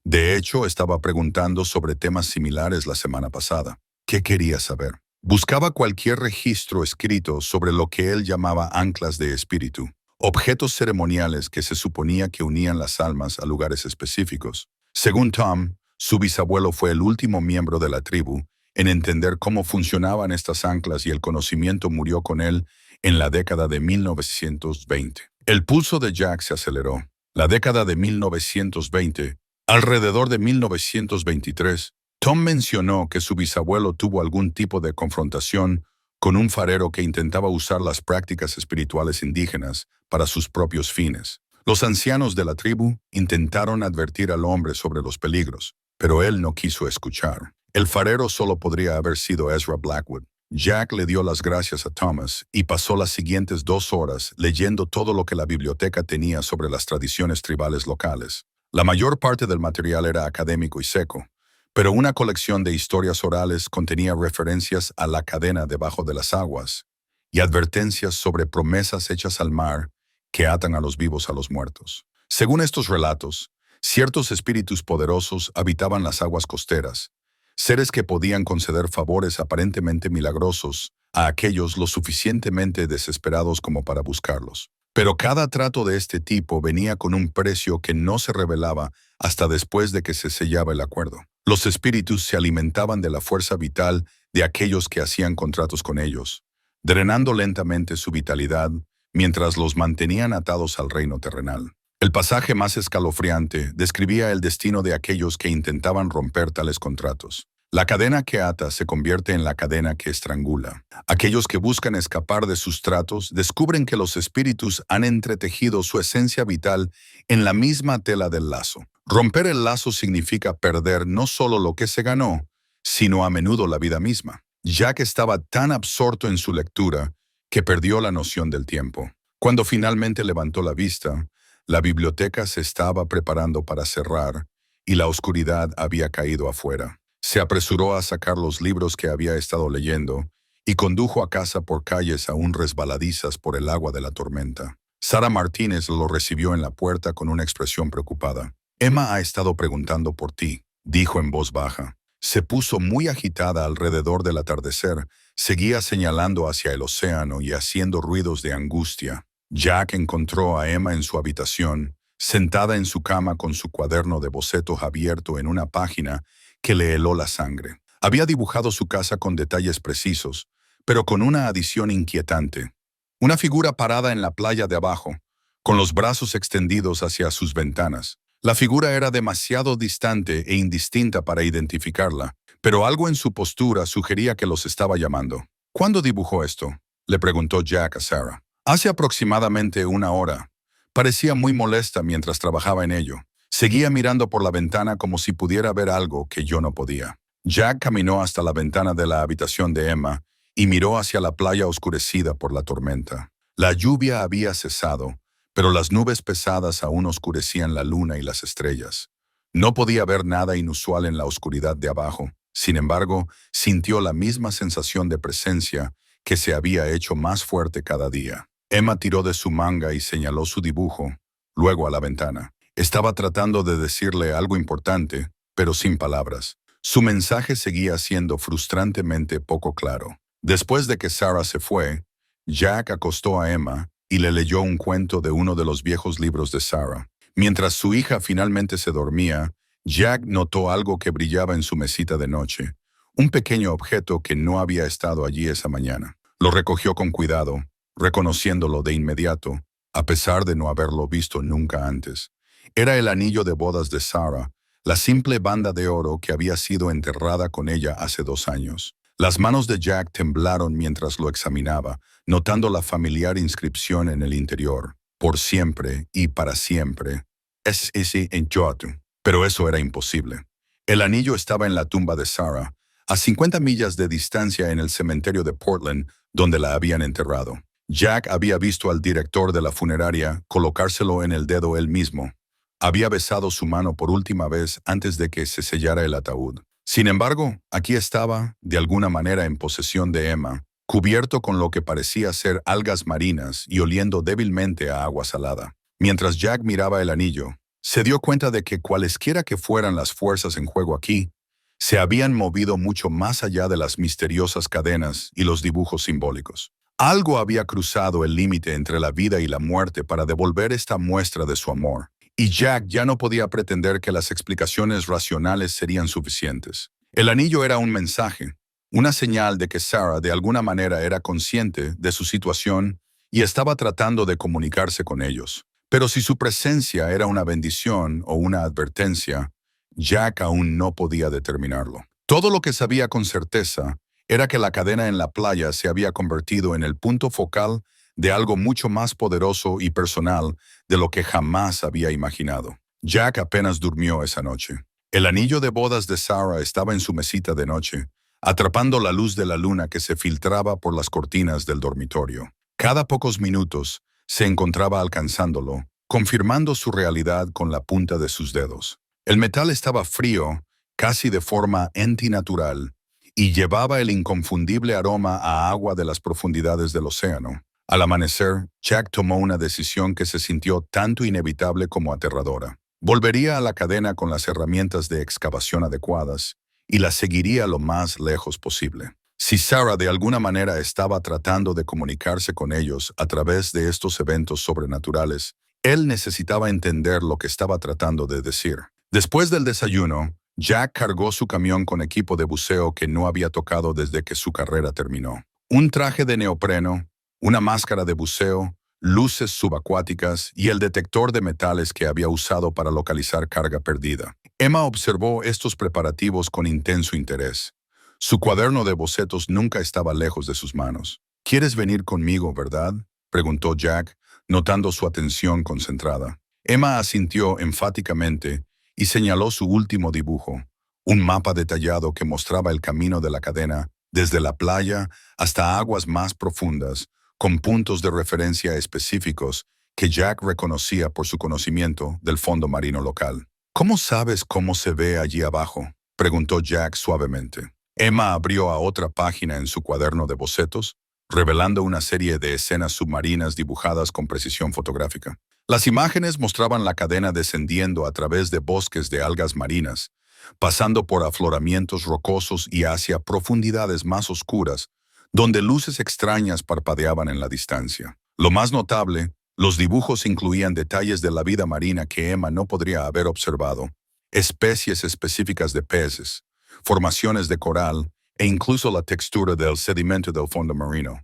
De hecho, estaba preguntando sobre temas similares la semana pasada». ¿Qué quería saber? Buscaba cualquier registro escrito sobre lo que él llamaba anclas de espíritu, objetos ceremoniales que se suponía que unían las almas a lugares específicos. Según Tom, su bisabuelo fue el último miembro de la tribu en entender cómo funcionaban estas anclas y el conocimiento murió con él en la década de 1920. El pulso de Jack se aceleró. La década de 1920, alrededor de 1923, Tom mencionó que su bisabuelo tuvo algún tipo de confrontación con un farero que intentaba usar las prácticas espirituales indígenas para sus propios fines. Los ancianos de la tribu intentaron advertir al hombre sobre los peligros, pero él no quiso escuchar. El farero solo podría haber sido Ezra Blackwood. Jack le dio las gracias a Thomas y pasó las siguientes 2 horas leyendo todo lo que la biblioteca tenía sobre las tradiciones tribales locales. La mayor parte del material era académico y seco, pero una colección de historias orales contenía referencias a la cadena debajo de las aguas y advertencias sobre promesas hechas al mar que atan a los vivos a los muertos. Según estos relatos, ciertos espíritus poderosos habitaban las aguas costeras, seres que podían conceder favores aparentemente milagrosos a aquellos lo suficientemente desesperados como para buscarlos. Pero cada trato de este tipo venía con un precio que no se revelaba hasta después de que se sellaba el acuerdo. Los espíritus se alimentaban de la fuerza vital de aquellos que hacían contratos con ellos, drenando lentamente su vitalidad mientras los mantenían atados al reino terrenal. El pasaje más escalofriante describía el destino de aquellos que intentaban romper tales contratos. La cadena que ata se convierte en la cadena que estrangula. Aquellos que buscan escapar de sus tratos descubren que los espíritus han entretejido su esencia vital en la misma tela del lazo. Romper el lazo significa perder no solo lo que se ganó, sino a menudo la vida misma. Jack estaba tan absorto en su lectura que perdió la noción del tiempo. Cuando finalmente levantó la vista, la biblioteca se estaba preparando para cerrar y la oscuridad había caído afuera. Se apresuró a sacar los libros que había estado leyendo y condujo a casa por calles aún resbaladizas por el agua de la tormenta. Sara Martínez lo recibió en la puerta con una expresión preocupada. «Emma ha estado preguntando por ti», dijo en voz baja. Se puso muy agitada alrededor del atardecer, seguía señalando hacia el océano y haciendo ruidos de angustia. Jack encontró a Emma en su habitación, sentada en su cama con su cuaderno de bocetos abierto en una página que le heló la sangre. Había dibujado su casa con detalles precisos, pero con una adición inquietante. Una figura parada en la playa de abajo, con los brazos extendidos hacia sus ventanas. La figura era demasiado distante e indistinta para identificarla, pero algo en su postura sugería que los estaba llamando. ¿Cuándo dibujó esto?, le preguntó Jack a Sarah. Hace aproximadamente una hora. Parecía muy molesta mientras trabajaba en ello. Seguía mirando por la ventana como si pudiera ver algo que yo no podía. Jack caminó hasta la ventana de la habitación de Emma y miró hacia la playa oscurecida por la tormenta. La lluvia había cesado, pero las nubes pesadas aún oscurecían la luna y las estrellas. No podía ver nada inusual en la oscuridad de abajo. Sin embargo, sintió la misma sensación de presencia que se había hecho más fuerte cada día. Emma tiró de su manga y señaló su dibujo, luego a la ventana. Estaba tratando de decirle algo importante, pero sin palabras. Su mensaje seguía siendo frustrantemente poco claro. Después de que Sarah se fue, Jack acostó a Emma y le leyó un cuento de uno de los viejos libros de Sarah. Mientras su hija finalmente se dormía, Jack notó algo que brillaba en su mesita de noche, un pequeño objeto que no había estado allí esa mañana. Lo recogió con cuidado, reconociéndolo de inmediato, a pesar de no haberlo visto nunca antes. Era el anillo de bodas de Sarah, la simple banda de oro que había sido enterrada con ella hace 2 años. Las manos de Jack temblaron mientras lo examinaba, notando la familiar inscripción en el interior. Por siempre y para siempre. S.S. en Jotu. Pero eso era imposible. El anillo estaba en la tumba de Sarah, a 50 millas de distancia en el cementerio de Portland, donde la habían enterrado. Jack había visto al director de la funeraria colocárselo en el dedo él mismo. Había besado su mano por última vez antes de que se sellara el ataúd. Sin embargo, aquí estaba, de alguna manera en posesión de Emma, cubierto con lo que parecía ser algas marinas y oliendo débilmente a agua salada. Mientras Jack miraba el anillo, se dio cuenta de que cualesquiera que fueran las fuerzas en juego aquí, se habían movido mucho más allá de las misteriosas cadenas y los dibujos simbólicos. Algo había cruzado el límite entre la vida y la muerte para devolver esta muestra de su amor, y Jack ya no podía pretender que las explicaciones racionales serían suficientes. El anillo era un mensaje, una señal de que Sarah de alguna manera era consciente de su situación y estaba tratando de comunicarse con ellos. Pero si su presencia era una bendición o una advertencia, Jack aún no podía determinarlo. Todo lo que sabía con certeza era que la cadena en la playa se había convertido en el punto focal de algo mucho más poderoso y personal de lo que jamás había imaginado. Jack apenas durmió esa noche. El anillo de bodas de Sarah estaba en su mesita de noche, atrapando la luz de la luna que se filtraba por las cortinas del dormitorio. Cada pocos minutos se encontraba alcanzándolo, confirmando su realidad con la punta de sus dedos. El metal estaba frío, casi de forma antinatural, y llevaba el inconfundible aroma a agua de las profundidades del océano. Al amanecer, Jack tomó una decisión que se sintió tanto inevitable como aterradora. Volvería a la cadena con las herramientas de excavación adecuadas y la seguiría lo más lejos posible. Si Sarah de alguna manera estaba tratando de comunicarse con ellos a través de estos eventos sobrenaturales, él necesitaba entender lo que estaba tratando de decir. Después del desayuno, Jack cargó su camión con equipo de buceo que no había tocado desde que su carrera terminó. Un traje de neopreno, una máscara de buceo, luces subacuáticas y el detector de metales que había usado para localizar carga perdida. Emma observó estos preparativos con intenso interés. Su cuaderno de bocetos nunca estaba lejos de sus manos. «¿Quieres venir conmigo, verdad?», preguntó Jack, notando su atención concentrada. Emma asintió enfáticamente y señaló su último dibujo, un mapa detallado que mostraba el camino de la cadena desde la playa hasta aguas más profundas, con puntos de referencia específicos que Jack reconocía por su conocimiento del fondo marino local. «¿Cómo sabes cómo se ve allí abajo?», preguntó Jack suavemente. Emma abrió a otra página en su cuaderno de bocetos, revelando una serie de escenas submarinas dibujadas con precisión fotográfica. Las imágenes mostraban la cadena descendiendo a través de bosques de algas marinas, pasando por afloramientos rocosos y hacia profundidades más oscuras, donde luces extrañas parpadeaban en la distancia. Lo más notable, los dibujos incluían detalles de la vida marina que Emma no podría haber observado, especies específicas de peces, formaciones de coral e incluso la textura del sedimento del fondo marino.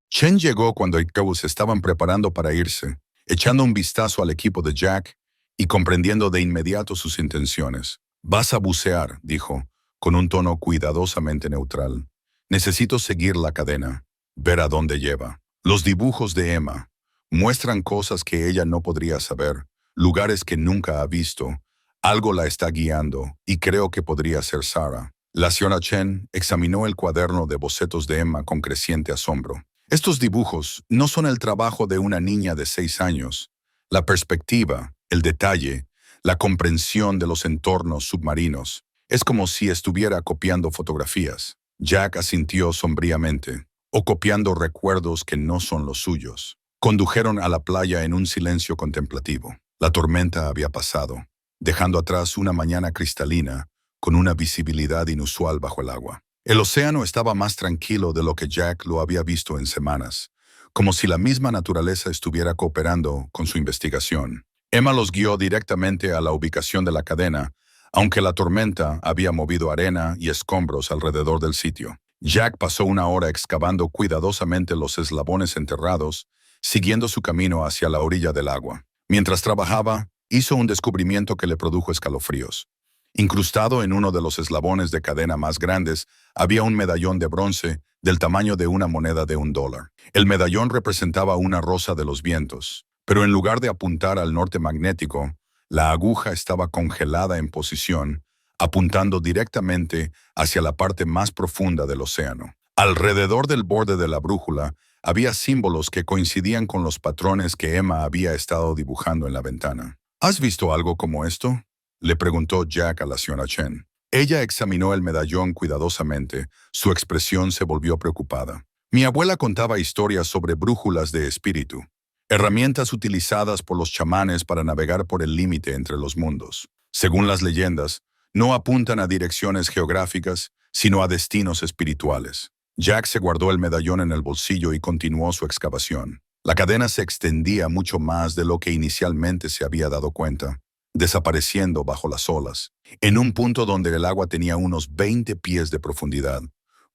Chen llegó cuando los estaban preparando para irse, echando un vistazo al equipo de Jack y comprendiendo de inmediato sus intenciones. «Vas a bucear», dijo, con un tono cuidadosamente neutral. «Necesito seguir la cadena, ver a dónde lleva». Los dibujos de Emma muestran cosas que ella no podría saber, lugares que nunca ha visto. Algo la está guiando, y creo que podría ser Sarah. La señora Chen examinó el cuaderno de bocetos de Emma con creciente asombro. Estos dibujos no son el trabajo de una niña de 6 años. La perspectiva, el detalle, la comprensión de los entornos submarinos. Es como si estuviera copiando fotografías. Jack asintió sombríamente, o copiando recuerdos que no son los suyos. Condujeron a la playa en un silencio contemplativo. La tormenta había pasado, dejando atrás una mañana cristalina, con una visibilidad inusual bajo el agua. El océano estaba más tranquilo de lo que Jack lo había visto en semanas, como si la misma naturaleza estuviera cooperando con su investigación. Emma los guió directamente a la ubicación de la cadena, aunque la tormenta había movido arena y escombros alrededor del sitio. Jack pasó una hora excavando cuidadosamente los eslabones enterrados, siguiendo su camino hacia la orilla del agua. Mientras trabajaba, hizo un descubrimiento que le produjo escalofríos. Incrustado en uno de los eslabones de cadena más grandes, había un medallón de bronce del tamaño de una moneda de $1. El medallón representaba una rosa de los vientos, pero en lugar de apuntar al norte magnético, la aguja estaba congelada en posición, apuntando directamente hacia la parte más profunda del océano. Alrededor del borde de la brújula había símbolos que coincidían con los patrones que Emma había estado dibujando en la ventana. ¿Has visto algo como esto?, le preguntó Jack a la señora Chen. Ella examinó el medallón cuidadosamente. Su expresión se volvió preocupada. Mi abuela contaba historias sobre brújulas de espíritu, herramientas utilizadas por los chamanes para navegar por el límite entre los mundos. Según las leyendas, no apuntan a direcciones geográficas, sino a destinos espirituales. Jack se guardó el medallón en el bolsillo y continuó su excavación. La cadena se extendía mucho más de lo que inicialmente se había dado cuenta, desapareciendo bajo las olas, en un punto donde el agua tenía unos 20 pies de profundidad,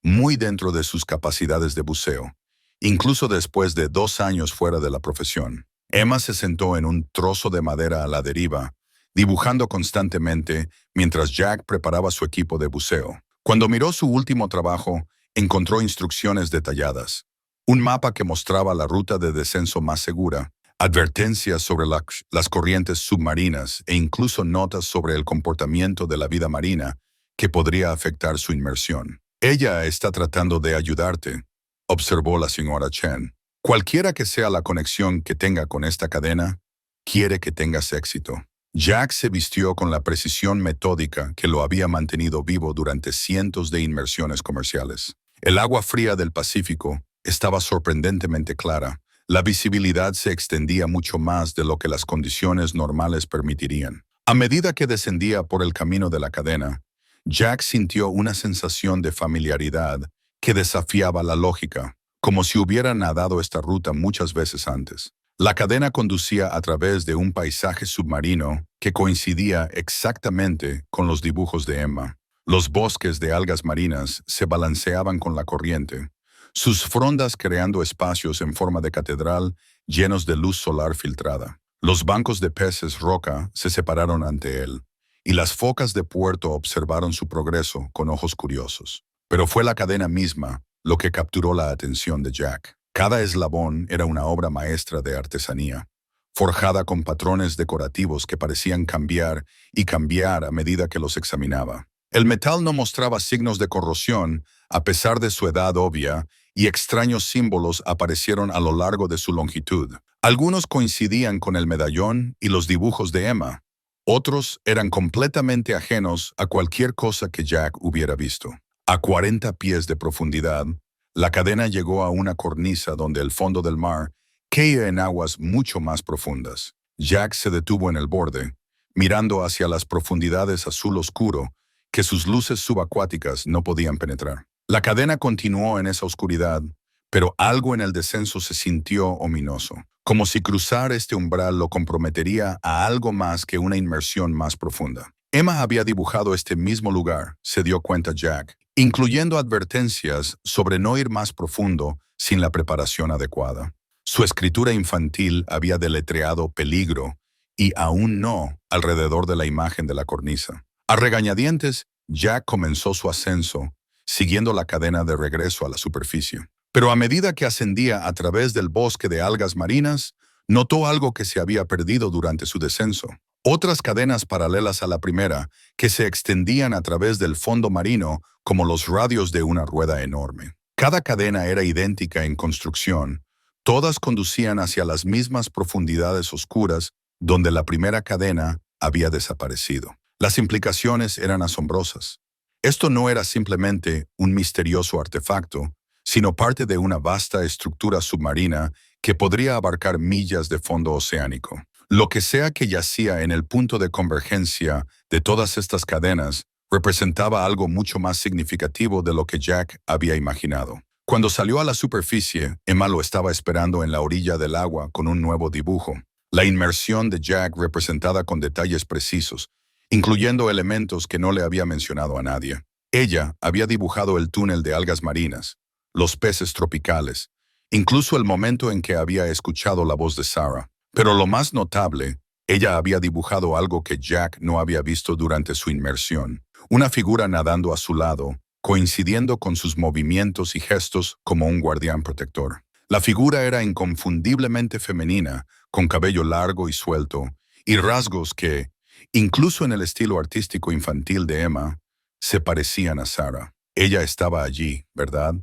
muy dentro de sus capacidades de buceo, incluso después de 2 años fuera de la profesión. Emma se sentó en un trozo de madera a la deriva, dibujando constantemente mientras Jack preparaba su equipo de buceo. Cuando miró su último trabajo, encontró instrucciones detalladas, un mapa que mostraba la ruta de descenso más segura, advertencias sobre las corrientes submarinas e incluso notas sobre el comportamiento de la vida marina que podría afectar su inmersión. «Ella está tratando de ayudarte», observó la señora Chen. «Cualquiera que sea la conexión que tenga con esta cadena, quiere que tengas éxito». Jack se vistió con la precisión metódica que lo había mantenido vivo durante cientos de inmersiones comerciales. El agua fría del Pacífico estaba sorprendentemente clara. La visibilidad se extendía mucho más de lo que las condiciones normales permitirían. A medida que descendía por el camino de la cadena, Jack sintió una sensación de familiaridad que desafiaba la lógica, como si hubiera nadado esta ruta muchas veces antes. La cadena conducía a través de un paisaje submarino que coincidía exactamente con los dibujos de Emma. Los bosques de algas marinas se balanceaban con la corriente, sus frondas creando espacios en forma de catedral llenos de luz solar filtrada. Los bancos de peces roca se separaron ante él, y las focas de puerto observaron su progreso con ojos curiosos. Pero fue la cadena misma lo que capturó la atención de Jack. Cada eslabón era una obra maestra de artesanía, forjada con patrones decorativos que parecían cambiar y cambiar a medida que los examinaba. El metal no mostraba signos de corrosión a pesar de su edad obvia, y extraños símbolos aparecieron a lo largo de su longitud. Algunos coincidían con el medallón y los dibujos de Emma. Otros eran completamente ajenos a cualquier cosa que Jack hubiera visto. A 40 pies de profundidad, la cadena llegó a una cornisa donde el fondo del mar caía en aguas mucho más profundas. Jack se detuvo en el borde, mirando hacia las profundidades azul oscuro que sus luces subacuáticas no podían penetrar. La cadena continuó en esa oscuridad, pero algo en el descenso se sintió ominoso, como si cruzar este umbral lo comprometería a algo más que una inmersión más profunda. Emma había dibujado este mismo lugar, se dio cuenta Jack, incluyendo advertencias sobre no ir más profundo sin la preparación adecuada. Su escritura infantil había deletreado peligro y aún no alrededor de la imagen de la cornisa. A regañadientes, Jack comenzó su ascenso, siguiendo la cadena de regreso a la superficie. Pero a medida que ascendía a través del bosque de algas marinas, notó algo que se había perdido durante su descenso. Otras cadenas paralelas a la primera, que se extendían a través del fondo marino como los radios de una rueda enorme. Cada cadena era idéntica en construcción. Todas conducían hacia las mismas profundidades oscuras donde la primera cadena había desaparecido. Las implicaciones eran asombrosas. Esto no era simplemente un misterioso artefacto, sino parte de una vasta estructura submarina que podría abarcar millas de fondo oceánico. Lo que sea que yacía en el punto de convergencia de todas estas cadenas representaba algo mucho más significativo de lo que Jack había imaginado. Cuando salió a la superficie, Emma lo estaba esperando en la orilla del agua con un nuevo dibujo. La inmersión de Jack representada con detalles precisos, incluyendo elementos que no le había mencionado a nadie. Ella había dibujado el túnel de algas marinas, los peces tropicales, incluso el momento en que había escuchado la voz de Sarah. Pero lo más notable, ella había dibujado algo que Jack no había visto durante su inmersión. Una figura nadando a su lado, coincidiendo con sus movimientos y gestos como un guardián protector. La figura era inconfundiblemente femenina, con cabello largo y suelto, y rasgos que, incluso en el estilo artístico infantil de Emma, se parecían a Sarah. Ella estaba allí, ¿verdad?,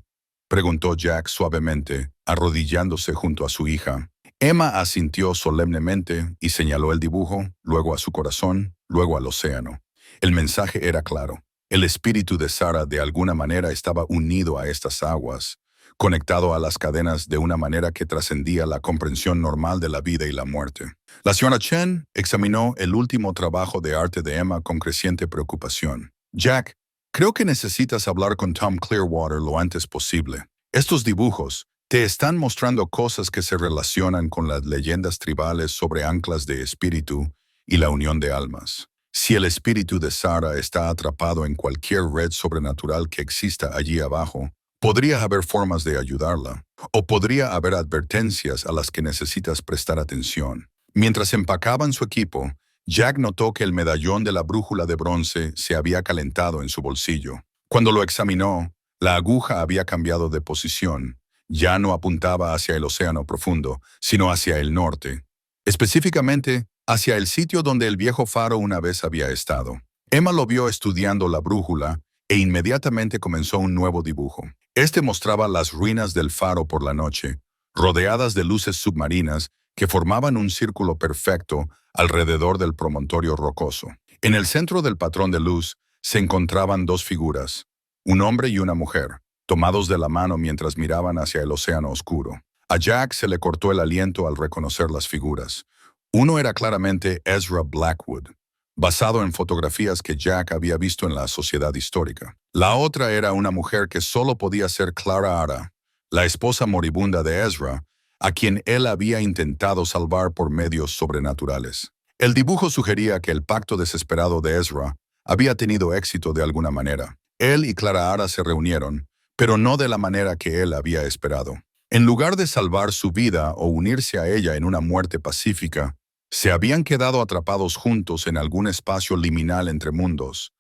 preguntó Jack suavemente, arrodillándose junto a su hija. Emma asintió solemnemente y señaló el dibujo, luego a su corazón, luego al océano. El mensaje era claro. El espíritu de Sarah de alguna manera estaba unido a estas aguas, conectado a las cadenas de una manera que trascendía la comprensión normal de la vida y la muerte. La señora Chen examinó el último trabajo de arte de Emma con creciente preocupación. Jack, creo que necesitas hablar con Tom Clearwater lo antes posible. Estos dibujos te están mostrando cosas que se relacionan con las leyendas tribales sobre anclas de espíritu y la unión de almas. Si el espíritu de Sarah está atrapado en cualquier red sobrenatural que exista allí abajo, podría haber formas de ayudarla, o podría haber advertencias a las que necesitas prestar atención. Mientras empacaban su equipo, Jack notó que el medallón de la brújula de bronce se había calentado en su bolsillo. Cuando lo examinó, la aguja había cambiado de posición. Ya no apuntaba hacia el océano profundo, sino hacia el norte, específicamente hacia el sitio donde el viejo faro una vez había estado. Emma lo vio estudiando la brújula e inmediatamente comenzó un nuevo dibujo. Este mostraba las ruinas del faro por la noche, rodeadas de luces submarinas que formaban un círculo perfecto alrededor del promontorio rocoso. En el centro del patrón de luz se encontraban dos figuras, un hombre y una mujer, tomados de la mano mientras miraban hacia el océano oscuro. A Jack se le cortó el aliento al reconocer las figuras. Uno era claramente Ezra Blackwood, basado en fotografías que Jack había visto en la sociedad histórica. La otra era una mujer que solo podía ser Clara Ara, la esposa moribunda de Ezra, a quien él había intentado salvar por medios sobrenaturales. El dibujo sugería que el pacto desesperado de Ezra había tenido éxito de alguna manera. Él y Clara Ara se reunieron, pero no de la manera que él había esperado. En lugar de salvar su vida o unirse a ella en una muerte pacífica, se habían quedado atrapados juntos en algún espacio liminal entre mundos,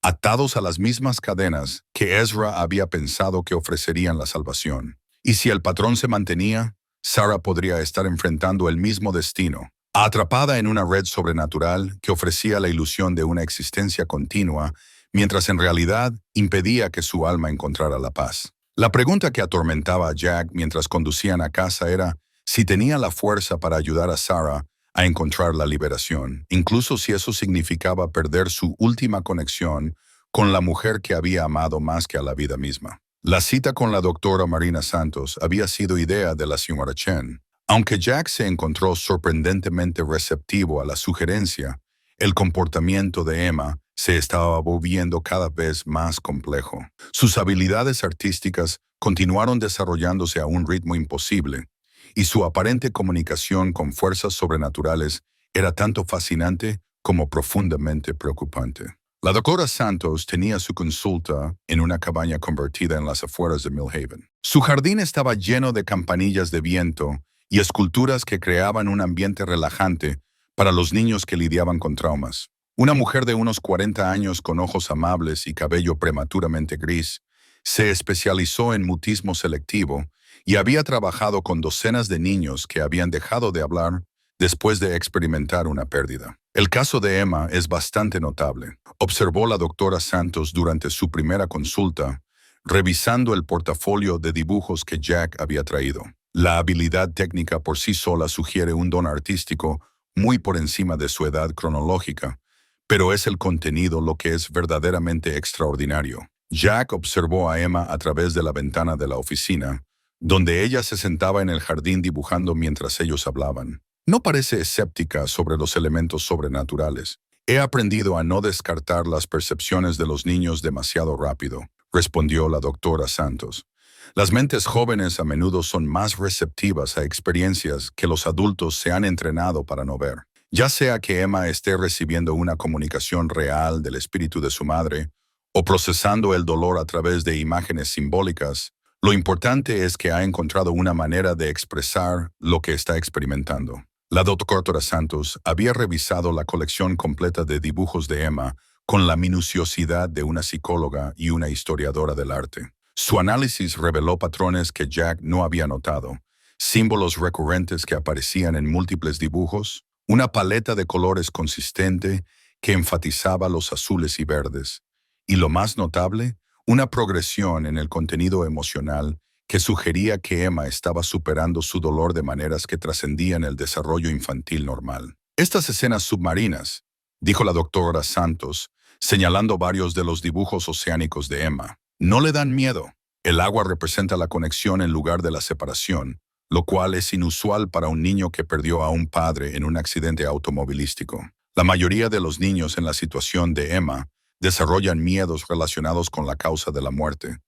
atados a las mismas cadenas que Ezra había pensado que ofrecerían la salvación. Y si el patrón se mantenía, Sarah podría estar enfrentando el mismo destino, atrapada en una red sobrenatural que ofrecía la ilusión de una existencia continua, mientras en realidad impedía que su alma encontrara la paz. La pregunta que atormentaba a Jack mientras conducían a casa era si tenía la fuerza para ayudar a Sarah a encontrar la liberación, incluso si eso significaba perder su última conexión con la mujer que había amado más que a la vida misma. La cita con la doctora Marina Santos había sido idea de la señora Chen. Aunque Jack se encontró sorprendentemente receptivo a la sugerencia, el comportamiento de Emma se estaba volviendo cada vez más complejo. Sus habilidades artísticas continuaron desarrollándose a un ritmo imposible, y su aparente comunicación con fuerzas sobrenaturales era tanto fascinante como profundamente preocupante. La doctora Santos tenía su consulta en una cabaña convertida en las afueras de Millhaven. Su jardín estaba lleno de campanillas de viento y esculturas que creaban un ambiente relajante para los niños que lidiaban con traumas. Una mujer de unos 40 años con ojos amables y cabello prematuramente gris se especializó en mutismo selectivo y había trabajado con docenas de niños que habían dejado de hablar después de experimentar una pérdida. El caso de Emma es bastante notable, observó la doctora Santos durante su primera consulta, revisando el portafolio de dibujos que Jack había traído. La habilidad técnica por sí sola sugiere un don artístico muy por encima de su edad cronológica, pero es el contenido lo que es verdaderamente extraordinario. Jack observó a Emma a través de la ventana de la oficina, donde ella se sentaba en el jardín dibujando mientras ellos hablaban. No parece escéptica sobre los elementos sobrenaturales. He aprendido a no descartar las percepciones de los niños demasiado rápido, respondió la doctora Santos. Las mentes jóvenes a menudo son más receptivas a experiencias que los adultos se han entrenado para no ver. Ya sea que Emma esté recibiendo una comunicación real del espíritu de su madre o procesando el dolor a través de imágenes simbólicas, lo importante es que ha encontrado una manera de expresar lo que está experimentando. La doctora Santos había revisado la colección completa de dibujos de Emma con la minuciosidad de una psicóloga y una historiadora del arte. Su análisis reveló patrones que Jack no había notado, símbolos recurrentes que aparecían en múltiples dibujos, una paleta de colores consistente que enfatizaba los azules y verdes, y lo más notable, una progresión en el contenido emocional que sugería que Emma estaba superando su dolor de maneras que trascendían el desarrollo infantil normal. Estas escenas submarinas, dijo la doctora Santos, señalando varios de los dibujos oceánicos de Emma, no le dan miedo. El agua representa la conexión en lugar de la separación, lo cual es inusual para un niño que perdió a un padre en un accidente automovilístico. La mayoría de los niños en la situación de Emma desarrollan miedos relacionados con la causa de la muerte,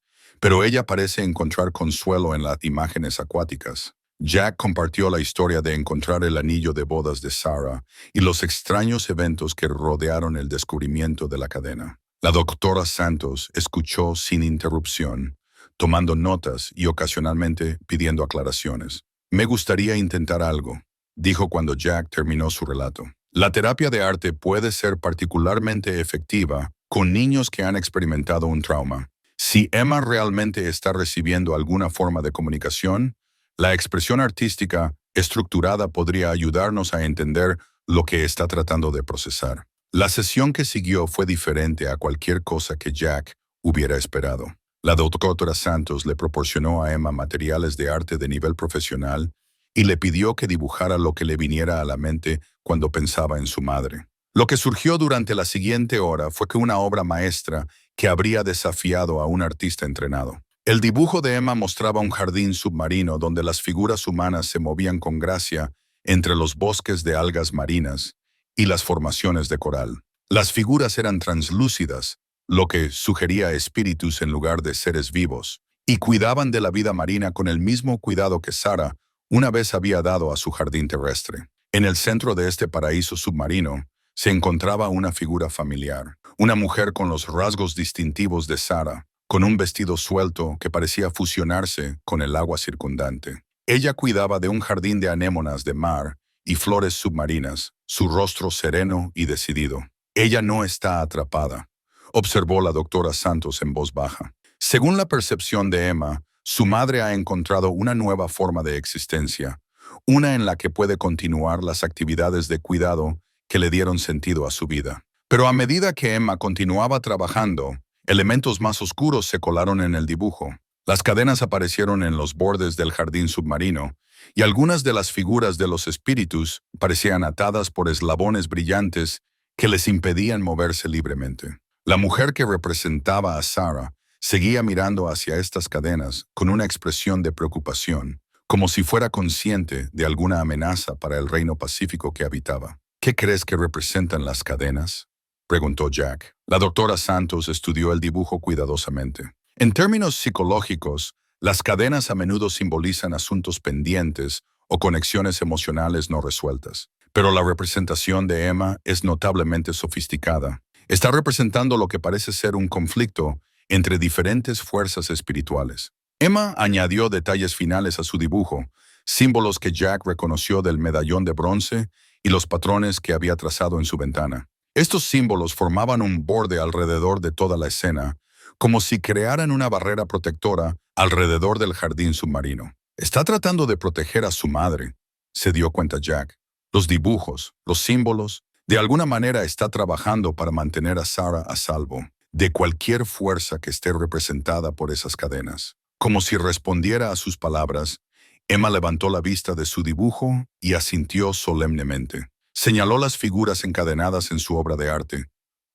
pero ella parece encontrar consuelo en las imágenes acuáticas. Jack compartió la historia de encontrar el anillo de bodas de Sarah y los extraños eventos que rodearon el descubrimiento de la cadena. La doctora Santos escuchó sin interrupción, tomando notas y ocasionalmente pidiendo aclaraciones. Me gustaría intentar algo, dijo cuando Jack terminó su relato. La terapia de arte puede ser particularmente efectiva con niños que han experimentado un trauma. Si Emma realmente está recibiendo alguna forma de comunicación, la expresión artística estructurada podría ayudarnos a entender lo que está tratando de procesar. La sesión que siguió fue diferente a cualquier cosa que Jack hubiera esperado. La doctora Santos le proporcionó a Emma materiales de arte de nivel profesional y le pidió que dibujara lo que le viniera a la mente cuando pensaba en su madre. Lo que surgió durante la siguiente hora fue que una obra maestra que habría desafiado a un artista entrenado. El dibujo de Emma mostraba un jardín submarino donde las figuras humanas se movían con gracia entre los bosques de algas marinas y las formaciones de coral. Las figuras eran translúcidas, lo que sugería espíritus en lugar de seres vivos, y cuidaban de la vida marina con el mismo cuidado que Sarah una vez había dado a su jardín terrestre. En el centro de este paraíso submarino se encontraba una figura familiar, una mujer con los rasgos distintivos de Sarah, con un vestido suelto que parecía fusionarse con el agua circundante. Ella cuidaba de un jardín de anémonas de mar y flores submarinas, su rostro sereno y decidido. Ella no está atrapada, observó la doctora Santos en voz baja. Según la percepción de Emma, su madre ha encontrado una nueva forma de existencia, una en la que puede continuar las actividades de cuidado que le dieron sentido a su vida. Pero a medida que Emma continuaba trabajando, elementos más oscuros se colaron en el dibujo. Las cadenas aparecieron en los bordes del jardín submarino, y algunas de las figuras de los espíritus parecían atadas por eslabones brillantes que les impedían moverse libremente. La mujer que representaba a Sarah seguía mirando hacia estas cadenas con una expresión de preocupación, como si fuera consciente de alguna amenaza para el reino pacífico que habitaba. ¿Qué crees que representan las cadenas?, preguntó Jack. La doctora Santos estudió el dibujo cuidadosamente. En términos psicológicos, las cadenas a menudo simbolizan asuntos pendientes o conexiones emocionales no resueltas. Pero la representación de Emma es notablemente sofisticada. Está representando lo que parece ser un conflicto entre diferentes fuerzas espirituales. Emma añadió detalles finales a su dibujo, símbolos que Jack reconoció del medallón de bronce y los patrones que había trazado en su ventana. Estos símbolos formaban un borde alrededor de toda la escena, como si crearan una barrera protectora alrededor del jardín submarino. Está tratando de proteger a su madre, se dio cuenta Jack. Los dibujos, los símbolos, de alguna manera está trabajando para mantener a Sarah a salvo de cualquier fuerza que esté representada por esas cadenas. Como si respondiera a sus palabras, Emma levantó la vista de su dibujo y asintió solemnemente. Señaló las figuras encadenadas en su obra de arte.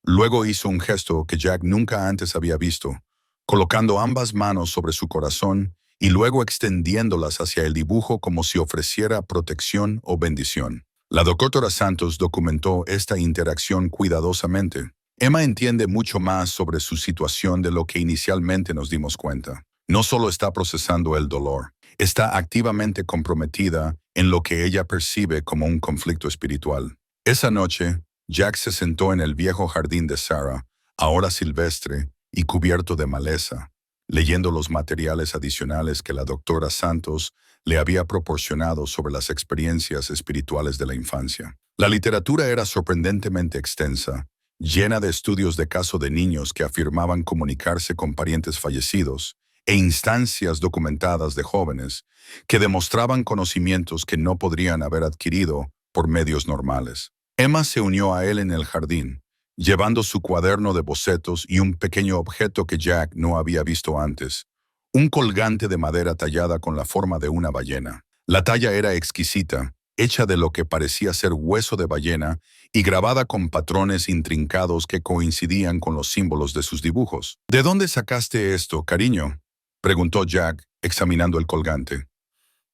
Luego hizo un gesto que Jack nunca antes había visto, colocando ambas manos sobre su corazón y luego extendiéndolas hacia el dibujo como si ofreciera protección o bendición. La doctora Santos documentó esta interacción cuidadosamente. Emma entiende mucho más sobre su situación de lo que inicialmente nos dimos cuenta. No solo está procesando el dolor, está activamente comprometida en lo que ella percibe como un conflicto espiritual. Esa noche, Jack se sentó en el viejo jardín de Sarah, ahora silvestre y cubierto de maleza, leyendo los materiales adicionales que la doctora Santos le había proporcionado sobre las experiencias espirituales de la infancia. La literatura era sorprendentemente extensa, llena de estudios de caso de niños que afirmaban comunicarse con parientes fallecidos e instancias documentadas de jóvenes que demostraban conocimientos que no podrían haber adquirido por medios normales. Emma se unió a él en el jardín, llevando su cuaderno de bocetos y un pequeño objeto que Jack no había visto antes, un colgante de madera tallada con la forma de una ballena. La talla era exquisita, hecha de lo que parecía ser hueso de ballena y grabada con patrones intrincados que coincidían con los símbolos de sus dibujos. ¿De dónde sacaste esto, cariño?, preguntó Jack, examinando el colgante.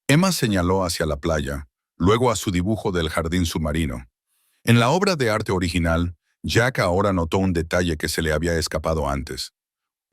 Emma señaló hacia la playa, luego a su dibujo del jardín submarino. En la obra de arte original, Jack ahora notó un detalle que se le había escapado antes.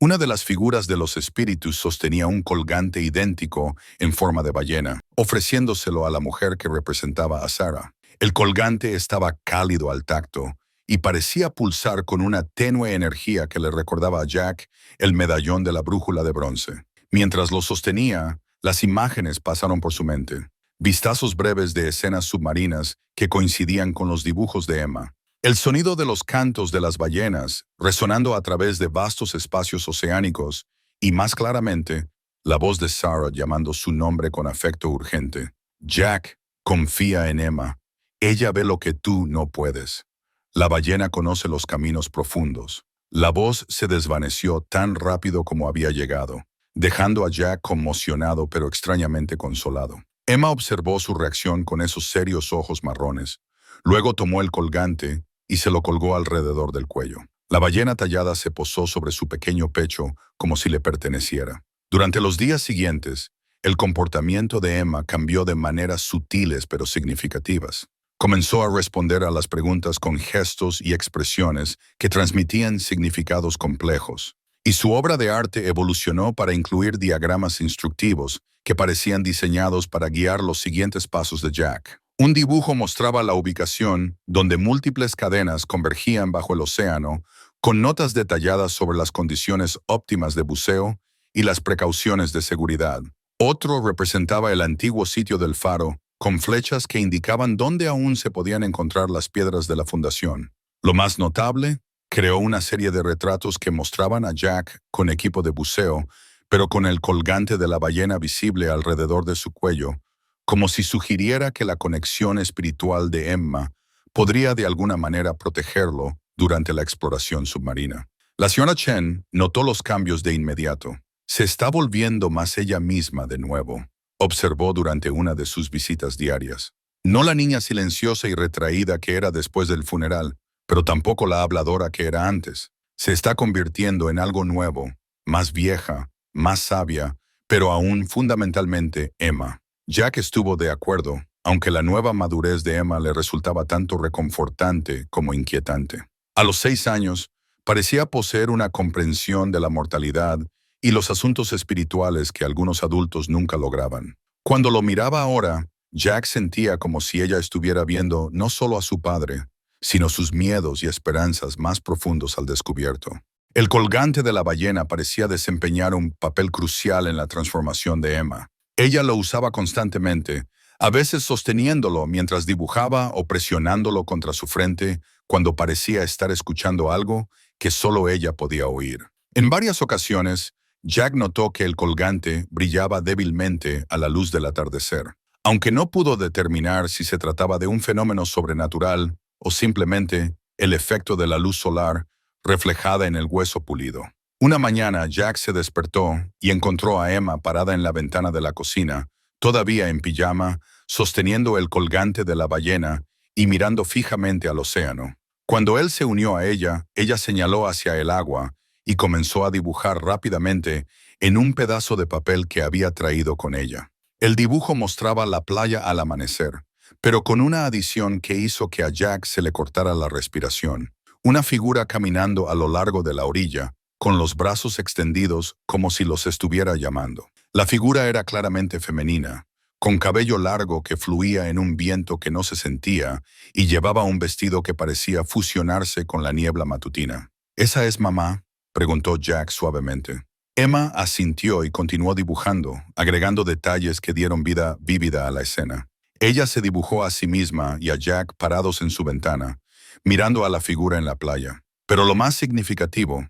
Una de las figuras de los espíritus sostenía un colgante idéntico en forma de ballena, ofreciéndoselo a la mujer que representaba a Sarah. El colgante estaba cálido al tacto y parecía pulsar con una tenue energía que le recordaba a Jack el medallón de la brújula de bronce. Mientras lo sostenía, las imágenes pasaron por su mente. Vistazos breves de escenas submarinas que coincidían con los dibujos de Emma. El sonido de los cantos de las ballenas, resonando a través de vastos espacios oceánicos, y más claramente, la voz de Sarah llamando su nombre con afecto urgente. Jack, confía en Emma. Ella ve lo que tú no puedes. La ballena conoce los caminos profundos. La voz se desvaneció tan rápido como había llegado, dejando a Jack conmocionado pero extrañamente consolado. Emma observó su reacción con esos serios ojos marrones. Luego tomó el colgante y se lo colgó alrededor del cuello. La ballena tallada se posó sobre su pequeño pecho como si le perteneciera. Durante los días siguientes, el comportamiento de Emma cambió de maneras sutiles pero significativas. Comenzó a responder a las preguntas con gestos y expresiones que transmitían significados complejos. Y su obra de arte evolucionó para incluir diagramas instructivos que parecían diseñados para guiar los siguientes pasos de Jack. Un dibujo mostraba la ubicación donde múltiples cadenas convergían bajo el océano, con notas detalladas sobre las condiciones óptimas de buceo y las precauciones de seguridad. Otro representaba el antiguo sitio del faro, con flechas que indicaban dónde aún se podían encontrar las piedras de la fundación. Lo más notable, creó una serie de retratos que mostraban a Jack con equipo de buceo, pero con el colgante de la ballena visible alrededor de su cuello, como si sugiriera que la conexión espiritual de Emma podría de alguna manera protegerlo durante la exploración submarina. La señora Chen notó los cambios de inmediato. Se está volviendo más ella misma de nuevo, observó durante una de sus visitas diarias. No la niña silenciosa y retraída que era después del funeral, pero tampoco la habladora que era antes. Se está convirtiendo en algo nuevo, más vieja, más sabia, pero aún fundamentalmente Emma. Jack estuvo de acuerdo, aunque la nueva madurez de Emma le resultaba tanto reconfortante como inquietante. A los 6 años, parecía poseer una comprensión de la mortalidad y los asuntos espirituales que algunos adultos nunca lograban. Cuando lo miraba ahora, Jack sentía como si ella estuviera viendo no solo a su padre, sino sus miedos y esperanzas más profundos al descubierto. El colgante de la ballena parecía desempeñar un papel crucial en la transformación de Emma. Ella lo usaba constantemente, a veces sosteniéndolo mientras dibujaba o presionándolo contra su frente cuando parecía estar escuchando algo que solo ella podía oír. En varias ocasiones, Jack notó que el colgante brillaba débilmente a la luz del atardecer. Aunque no pudo determinar si se trataba de un fenómeno sobrenatural o simplemente el efecto de la luz solar reflejada en el hueso pulido. Una mañana, Jack se despertó y encontró a Emma parada en la ventana de la cocina, todavía en pijama, sosteniendo el colgante de la ballena y mirando fijamente al océano. Cuando él se unió a ella, ella señaló hacia el agua y comenzó a dibujar rápidamente en un pedazo de papel que había traído con ella. El dibujo mostraba la playa al amanecer, pero con una adición que hizo que a Jack se le cortara la respiración. Una figura caminando a lo largo de la orilla, con los brazos extendidos como si los estuviera llamando. La figura era claramente femenina, con cabello largo que fluía en un viento que no se sentía y llevaba un vestido que parecía fusionarse con la niebla matutina. ¿Esa es mamá?, preguntó Jack suavemente. Emma asintió y continuó dibujando, agregando detalles que dieron vida vívida a la escena. Ella se dibujó a sí misma y a Jack parados en su ventana, mirando a la figura en la playa. Pero lo más significativo,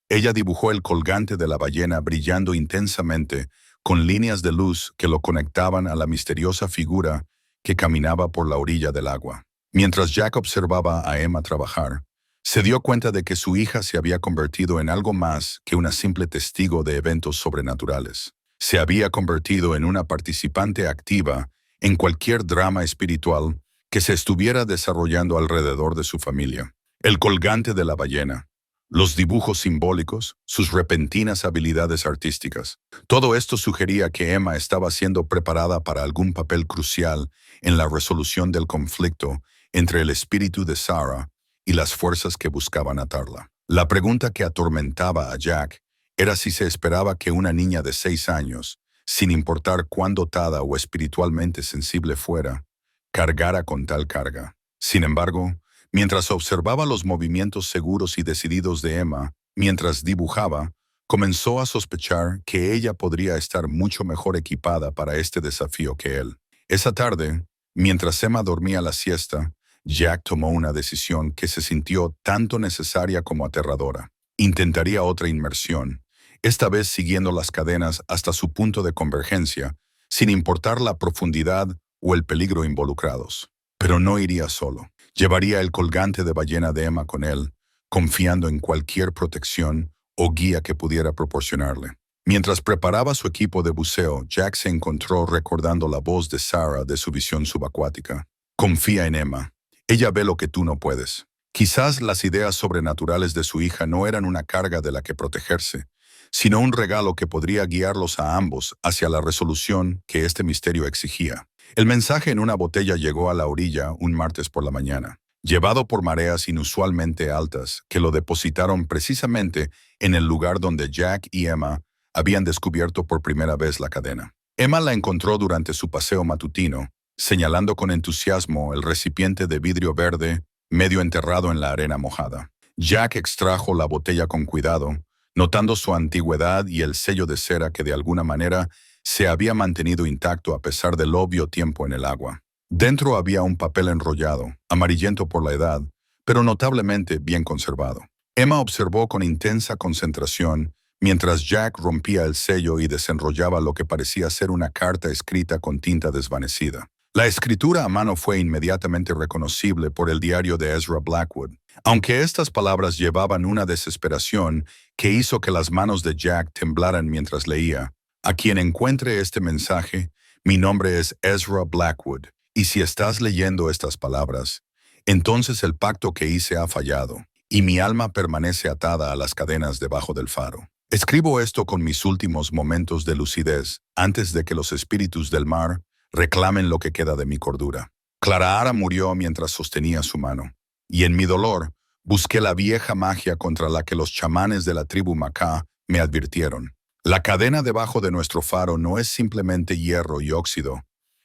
ella dibujó el colgante de la ballena brillando intensamente, con líneas de luz que lo conectaban a la misteriosa figura que caminaba por la orilla del agua. Mientras Jack observaba a Emma trabajar, se dio cuenta de que su hija se había convertido en algo más que una simple testigo de eventos sobrenaturales. Se había convertido en una participante activa en cualquier drama espiritual que se estuviera desarrollando alrededor de su familia. El colgante de la ballena, los dibujos simbólicos, sus repentinas habilidades artísticas. Todo esto sugería que Emma estaba siendo preparada para algún papel crucial en la resolución del conflicto entre el espíritu de Sarah y las fuerzas que buscaban atarla. La pregunta que atormentaba a Jack era si se esperaba que una niña de 6 años, sin importar cuán dotada o espiritualmente sensible fuera, cargara con tal carga. Sin embargo, mientras observaba los movimientos seguros y decididos de Emma, mientras dibujaba, comenzó a sospechar que ella podría estar mucho mejor equipada para este desafío que él. Esa tarde, mientras Emma dormía la siesta, Jack tomó una decisión que se sintió tanto necesaria como aterradora. Intentaría otra inmersión, esta vez siguiendo las cadenas hasta su punto de convergencia, sin importar la profundidad o el peligro involucrados. Pero no iría solo. Llevaría el colgante de ballena de Emma con él, confiando en cualquier protección o guía que pudiera proporcionarle. Mientras preparaba su equipo de buceo, Jack se encontró recordando la voz de Sarah de su visión subacuática. Confía en Emma. Ella ve lo que tú no puedes. Quizás las ideas sobrenaturales de su hija no eran una carga de la que protegerse, sino un regalo que podría guiarlos a ambos hacia la resolución que este misterio exigía. El mensaje en una botella llegó a la orilla un martes por la mañana, llevado por mareas inusualmente altas que lo depositaron precisamente en el lugar donde Jack y Emma habían descubierto por primera vez la cadena. Emma la encontró durante su paseo matutino, señalando con entusiasmo el recipiente de vidrio verde medio enterrado en la arena mojada. Jack extrajo la botella con cuidado, notando su antigüedad y el sello de cera que de alguna manera se había mantenido intacto a pesar del obvio tiempo en el agua. Dentro había un papel enrollado, amarillento por la edad, pero notablemente bien conservado. Emma observó con intensa concentración mientras Jack rompía el sello y desenrollaba lo que parecía ser una carta escrita con tinta desvanecida. La escritura a mano fue inmediatamente reconocible por el diario de Ezra Blackwood, aunque estas palabras llevaban una desesperación que hizo que las manos de Jack temblaran mientras leía. A quien encuentre este mensaje, mi nombre es Ezra Blackwood, y si estás leyendo estas palabras, entonces el pacto que hice ha fallado, y mi alma permanece atada a las cadenas debajo del faro. Escribo esto con mis últimos momentos de lucidez, antes de que los espíritus del mar reclamen lo que queda de mi cordura. Clarahara murió mientras sostenía su mano, y en mi dolor busqué la vieja magia contra la que los chamanes de la tribu Macá me advirtieron. La cadena debajo de nuestro faro no es simplemente hierro y óxido.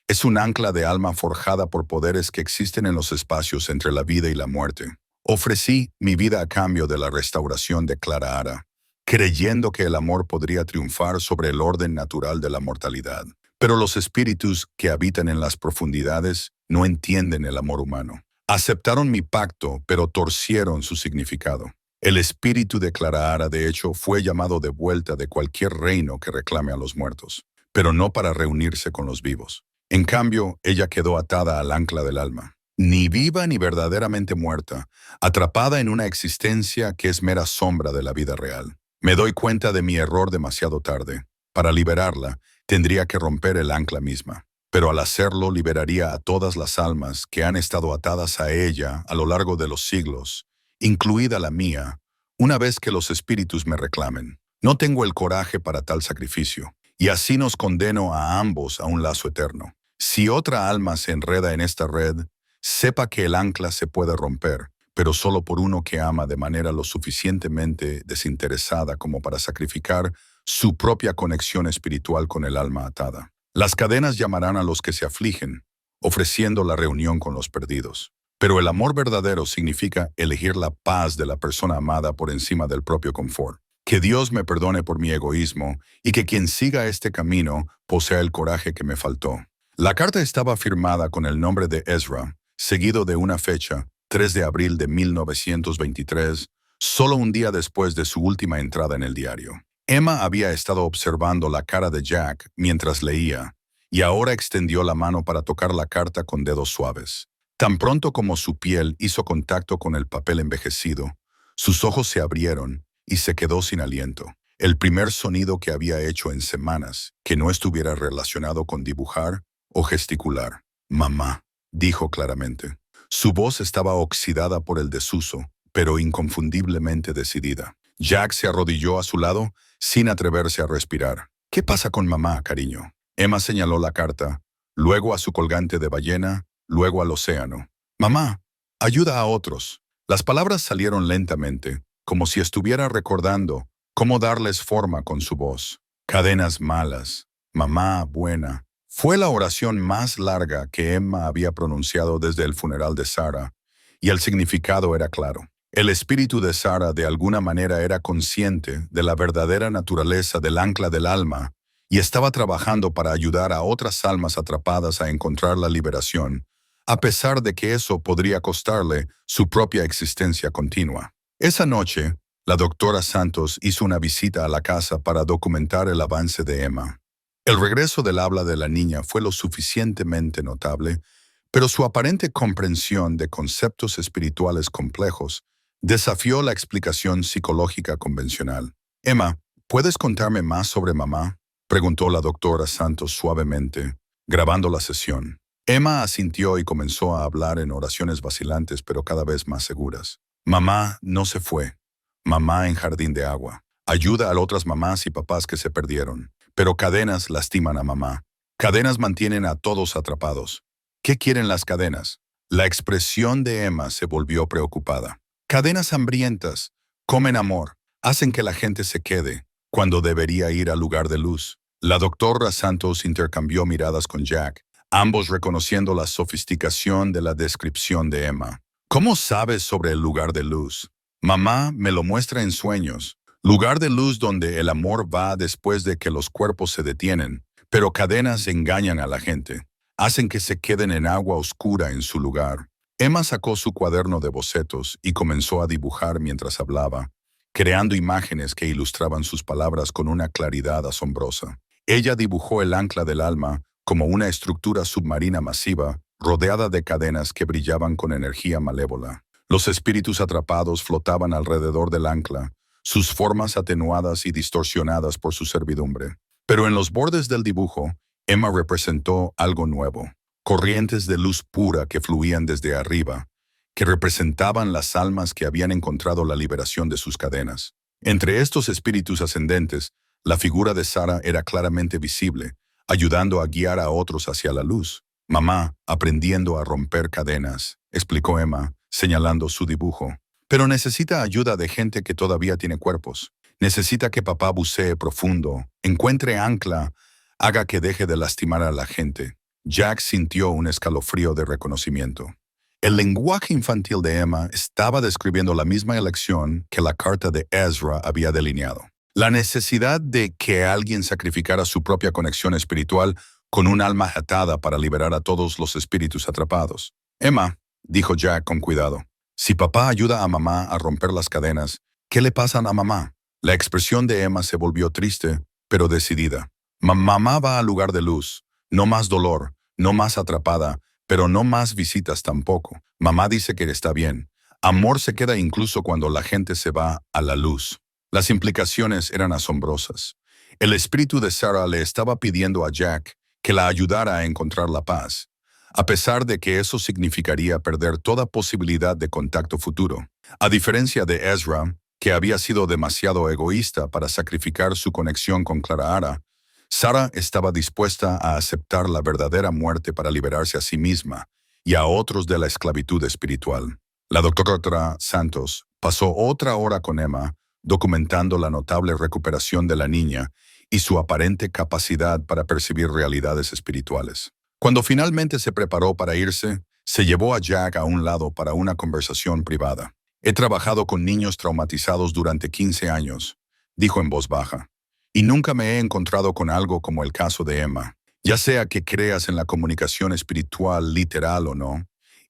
Es un ancla de alma forjada por poderes que existen en los espacios entre la vida y la muerte. Ofrecí mi vida a cambio de la restauración de Clarahara, creyendo que el amor podría triunfar sobre el orden natural de la mortalidad. Pero los espíritus que habitan en las profundidades no entienden el amor humano. Aceptaron mi pacto, pero torcieron su significado. El espíritu de Clara, de hecho, fue llamado de vuelta de cualquier reino que reclame a los muertos, pero no para reunirse con los vivos. En cambio, ella quedó atada al ancla del alma, ni viva ni verdaderamente muerta, atrapada en una existencia que es mera sombra de la vida real. Me doy cuenta de mi error demasiado tarde. Para liberarla, tendría que romper el ancla misma. Pero al hacerlo liberaría a todas las almas que han estado atadas a ella a lo largo de los siglos, incluida la mía, una vez que los espíritus me reclamen. No tengo el coraje para tal sacrificio, y así nos condeno a ambos a un lazo eterno. Si otra alma se enreda en esta red, sepa que el ancla se puede romper, pero solo por uno que ama de manera lo suficientemente desinteresada como para sacrificar su propia conexión espiritual con el alma atada. Las cadenas llamarán a los que se afligen, ofreciendo la reunión con los perdidos. Pero el amor verdadero significa elegir la paz de la persona amada por encima del propio confort. Que Dios me perdone por mi egoísmo y que quien siga este camino posea el coraje que me faltó. La carta estaba firmada con el nombre de Ezra, seguido de una fecha, 3 de abril de 1923, solo un día después de su última entrada en el diario. Emma había estado observando la cara de Jack mientras leía, y ahora extendió la mano para tocar la carta con dedos suaves. Tan pronto como su piel hizo contacto con el papel envejecido, sus ojos se abrieron y se quedó sin aliento. El primer sonido que había hecho en semanas, que no estuviera relacionado con dibujar o gesticular. «Mamá», dijo claramente. Su voz estaba oxidada por el desuso, pero inconfundiblemente decidida. Jack se arrodilló a su lado, sin atreverse a respirar. «¿Qué pasa con mamá, cariño?» Emma señaló la carta, luego a su colgante de ballena, luego al océano. «Mamá, ayuda a otros». Las palabras salieron lentamente, como si estuviera recordando cómo darles forma con su voz. «Cadenas malas, mamá buena». Fue la oración más larga que Emma había pronunciado desde el funeral de Sarah, y el significado era claro. El espíritu de Sarah de alguna manera era consciente de la verdadera naturaleza del ancla del alma y estaba trabajando para ayudar a otras almas atrapadas a encontrar la liberación, a pesar de que eso podría costarle su propia existencia continua. Esa noche, la doctora Santos hizo una visita a la casa para documentar el avance de Emma. El regreso del habla de la niña fue lo suficientemente notable, pero su aparente comprensión de conceptos espirituales complejos desafió la explicación psicológica convencional. «Emma, ¿puedes contarme más sobre mamá?», preguntó la doctora Santos suavemente, grabando la sesión. Emma asintió y comenzó a hablar en oraciones vacilantes pero cada vez más seguras. «Mamá no se fue. Mamá en jardín de agua. Ayuda a otras mamás y papás que se perdieron. Pero cadenas lastiman a mamá. Cadenas mantienen a todos atrapados. ¿Qué quieren las cadenas?». La expresión de Emma se volvió preocupada. «Cadenas hambrientas. Comen amor. Hacen que la gente se quede, cuando debería ir al lugar de luz». La doctora Santos intercambió miradas con Jack, ambos reconociendo la sofisticación de la descripción de Emma. «¿Cómo sabes sobre el lugar de luz?». «Mamá me lo muestra en sueños. Lugar de luz donde el amor va después de que los cuerpos se detienen, pero cadenas engañan a la gente. Hacen que se queden en agua oscura en su lugar». Emma sacó su cuaderno de bocetos y comenzó a dibujar mientras hablaba, creando imágenes que ilustraban sus palabras con una claridad asombrosa. Ella dibujó el ancla del alma como una estructura submarina masiva, rodeada de cadenas que brillaban con energía malévola. Los espíritus atrapados flotaban alrededor del ancla, sus formas atenuadas y distorsionadas por su servidumbre. Pero en los bordes del dibujo, Emma representó algo nuevo. Corrientes de luz pura que fluían desde arriba, que representaban las almas que habían encontrado la liberación de sus cadenas. Entre estos espíritus ascendentes, la figura de Sarah era claramente visible, ayudando a guiar a otros hacia la luz. «Mamá, aprendiendo a romper cadenas», explicó Emma, señalando su dibujo. «Pero necesita ayuda de gente que todavía tiene cuerpos. Necesita que papá bucee profundo, encuentre ancla, haga que deje de lastimar a la gente». Jack sintió un escalofrío de reconocimiento. El lenguaje infantil de Emma estaba describiendo la misma elección que la carta de Ezra había delineado. La necesidad de que alguien sacrificara su propia conexión espiritual con un alma atada para liberar a todos los espíritus atrapados. Emma, dijo Jack con cuidado, si papá ayuda a mamá a romper las cadenas, ¿qué le pasa a mamá? La expresión de Emma se volvió triste, pero decidida. Mamá va al lugar de luz. No más dolor, no más atrapada, pero no más visitas tampoco. Mamá dice que está bien. Amor se queda incluso cuando la gente se va a la luz. Las implicaciones eran asombrosas. El espíritu de Sarah le estaba pidiendo a Jack que la ayudara a encontrar la paz, a pesar de que eso significaría perder toda posibilidad de contacto futuro. A diferencia de Ezra, que había sido demasiado egoísta para sacrificar su conexión con Clara, Sarah estaba dispuesta a aceptar la verdadera muerte para liberarse a sí misma y a otros de la esclavitud espiritual. La doctora Santos pasó otra hora con Emma, documentando la notable recuperación de la niña y su aparente capacidad para percibir realidades espirituales. Cuando finalmente se preparó para irse, se llevó a Jack a un lado para una conversación privada. He trabajado con niños traumatizados durante 15 años, dijo en voz baja, y nunca me he encontrado con algo como el caso de Emma. Ya sea que creas en la comunicación espiritual literal o no,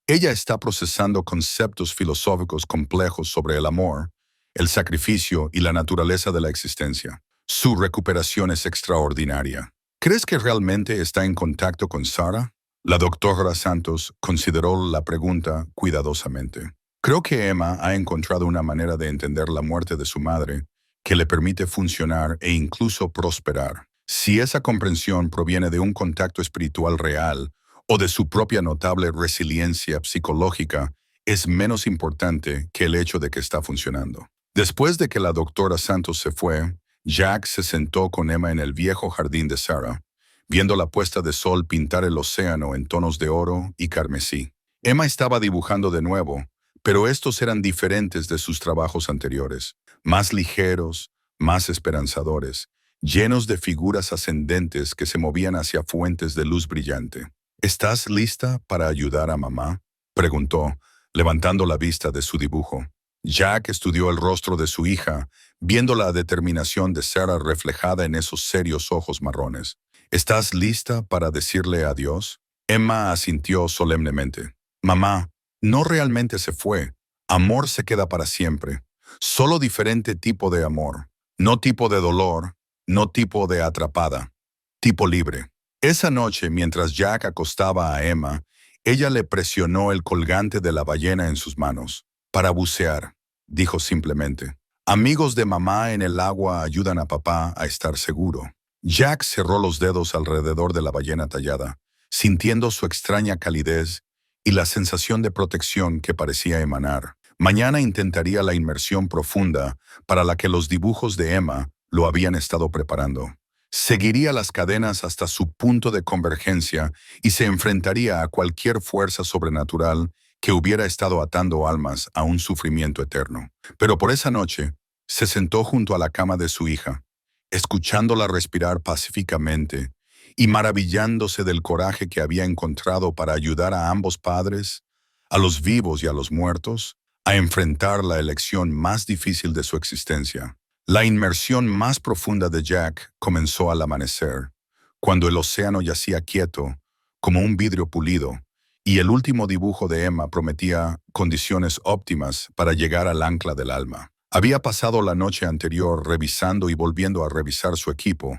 ella está procesando conceptos filosóficos complejos sobre el amor, el sacrificio y la naturaleza de la existencia. Su recuperación es extraordinaria. ¿Crees que realmente está en contacto con Sarah? La doctora Santos consideró la pregunta cuidadosamente. Creo que Emma ha encontrado una manera de entender la muerte de su madre que le permite funcionar e incluso prosperar. Si esa comprensión proviene de un contacto espiritual real o de su propia notable resiliencia psicológica, es menos importante que el hecho de que está funcionando. Después de que la doctora Santos se fue, Jack se sentó con Emma en el viejo jardín de Sarah, viendo la puesta de sol pintar el océano en tonos de oro y carmesí. Emma estaba dibujando de nuevo, pero estos eran diferentes de sus trabajos anteriores, más ligeros, más esperanzadores, llenos de figuras ascendentes que se movían hacia fuentes de luz brillante. ¿Estás lista para ayudar a mamá?, preguntó, levantando la vista de su dibujo. Jack estudió el rostro de su hija, viendo la determinación de Sarah reflejada en esos serios ojos marrones. ¿Estás lista para decirle adiós? Emma asintió solemnemente. Mamá, no realmente se fue. Amor se queda para siempre. Solo diferente tipo de amor. No tipo de dolor, no tipo de atrapada. Tipo libre. Esa noche, mientras Jack acostaba a Emma, ella le presionó el colgante de la ballena en sus manos. Para bucear, dijo simplemente. Amigos de mamá en el agua ayudan a papá a estar seguro. Jack cerró los dedos alrededor de la ballena tallada, sintiendo su extraña calidez y la sensación de protección que parecía emanar. Mañana intentaría la inmersión profunda para la que los dibujos de Emma lo habían estado preparando. Seguiría las cadenas hasta su punto de convergencia y se enfrentaría a cualquier fuerza sobrenatural que hubiera estado atando almas a un sufrimiento eterno. Pero por esa noche, se sentó junto a la cama de su hija, escuchándola respirar pacíficamente y maravillándose del coraje que había encontrado para ayudar a ambos padres, a los vivos y a los muertos, a enfrentar la elección más difícil de su existencia. La inmersión más profunda de Jack comenzó al amanecer, cuando el océano yacía quieto, como un vidrio pulido, y el último dibujo de Emma prometía condiciones óptimas para llegar al ancla del alma. Había pasado la noche anterior revisando y volviendo a revisar su equipo,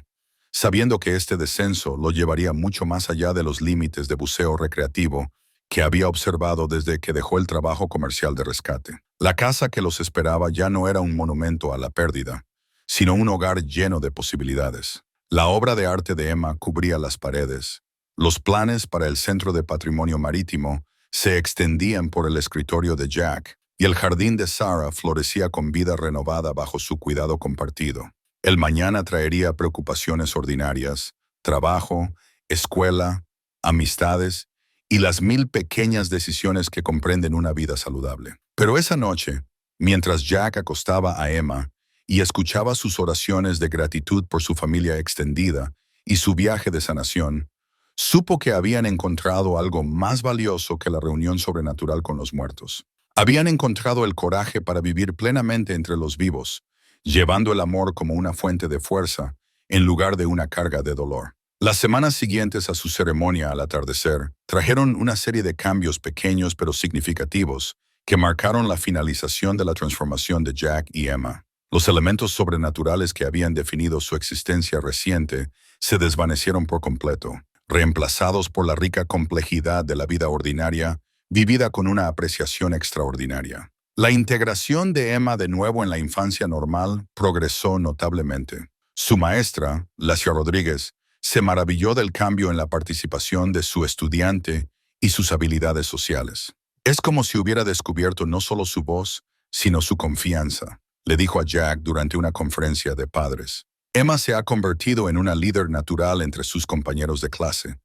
sabiendo que este descenso lo llevaría mucho más allá de los límites de buceo recreativo que había observado desde que dejó el trabajo comercial de rescate. La casa que los esperaba ya no era un monumento a la pérdida, sino un hogar lleno de posibilidades. La obra de arte de Emma cubría las paredes. Los planes para el Centro de Patrimonio Marítimo se extendían por el escritorio de Jack, y el jardín de Sarah florecía con vida renovada bajo su cuidado compartido. El mañana traería preocupaciones ordinarias, trabajo, escuela, amistades y las 1000 pequeñas decisiones que comprenden una vida saludable. Pero esa noche, mientras Jack acostaba a Emma y escuchaba sus oraciones de gratitud por su familia extendida y su viaje de sanación, supo que habían encontrado algo más valioso que la reunión sobrenatural con los muertos. Habían encontrado el coraje para vivir plenamente entre los vivos, llevando el amor como una fuente de fuerza en lugar de una carga de dolor. Las semanas siguientes a su ceremonia al atardecer trajeron una serie de cambios pequeños pero significativos que marcaron la finalización de la transformación de Jack y Emma. Los elementos sobrenaturales que habían definido su existencia reciente se desvanecieron por completo, reemplazados por la rica complejidad de la vida ordinaria, vivida con una apreciación extraordinaria. La integración de Emma de nuevo en la infancia normal progresó notablemente. Su maestra, Lacia Rodríguez, se maravilló del cambio en la participación de su estudiante y sus habilidades sociales. Es como si hubiera descubierto no solo su voz, sino su confianza, le dijo a Jack durante una conferencia de padres. Emma se ha convertido en una líder natural entre sus compañeros de clase,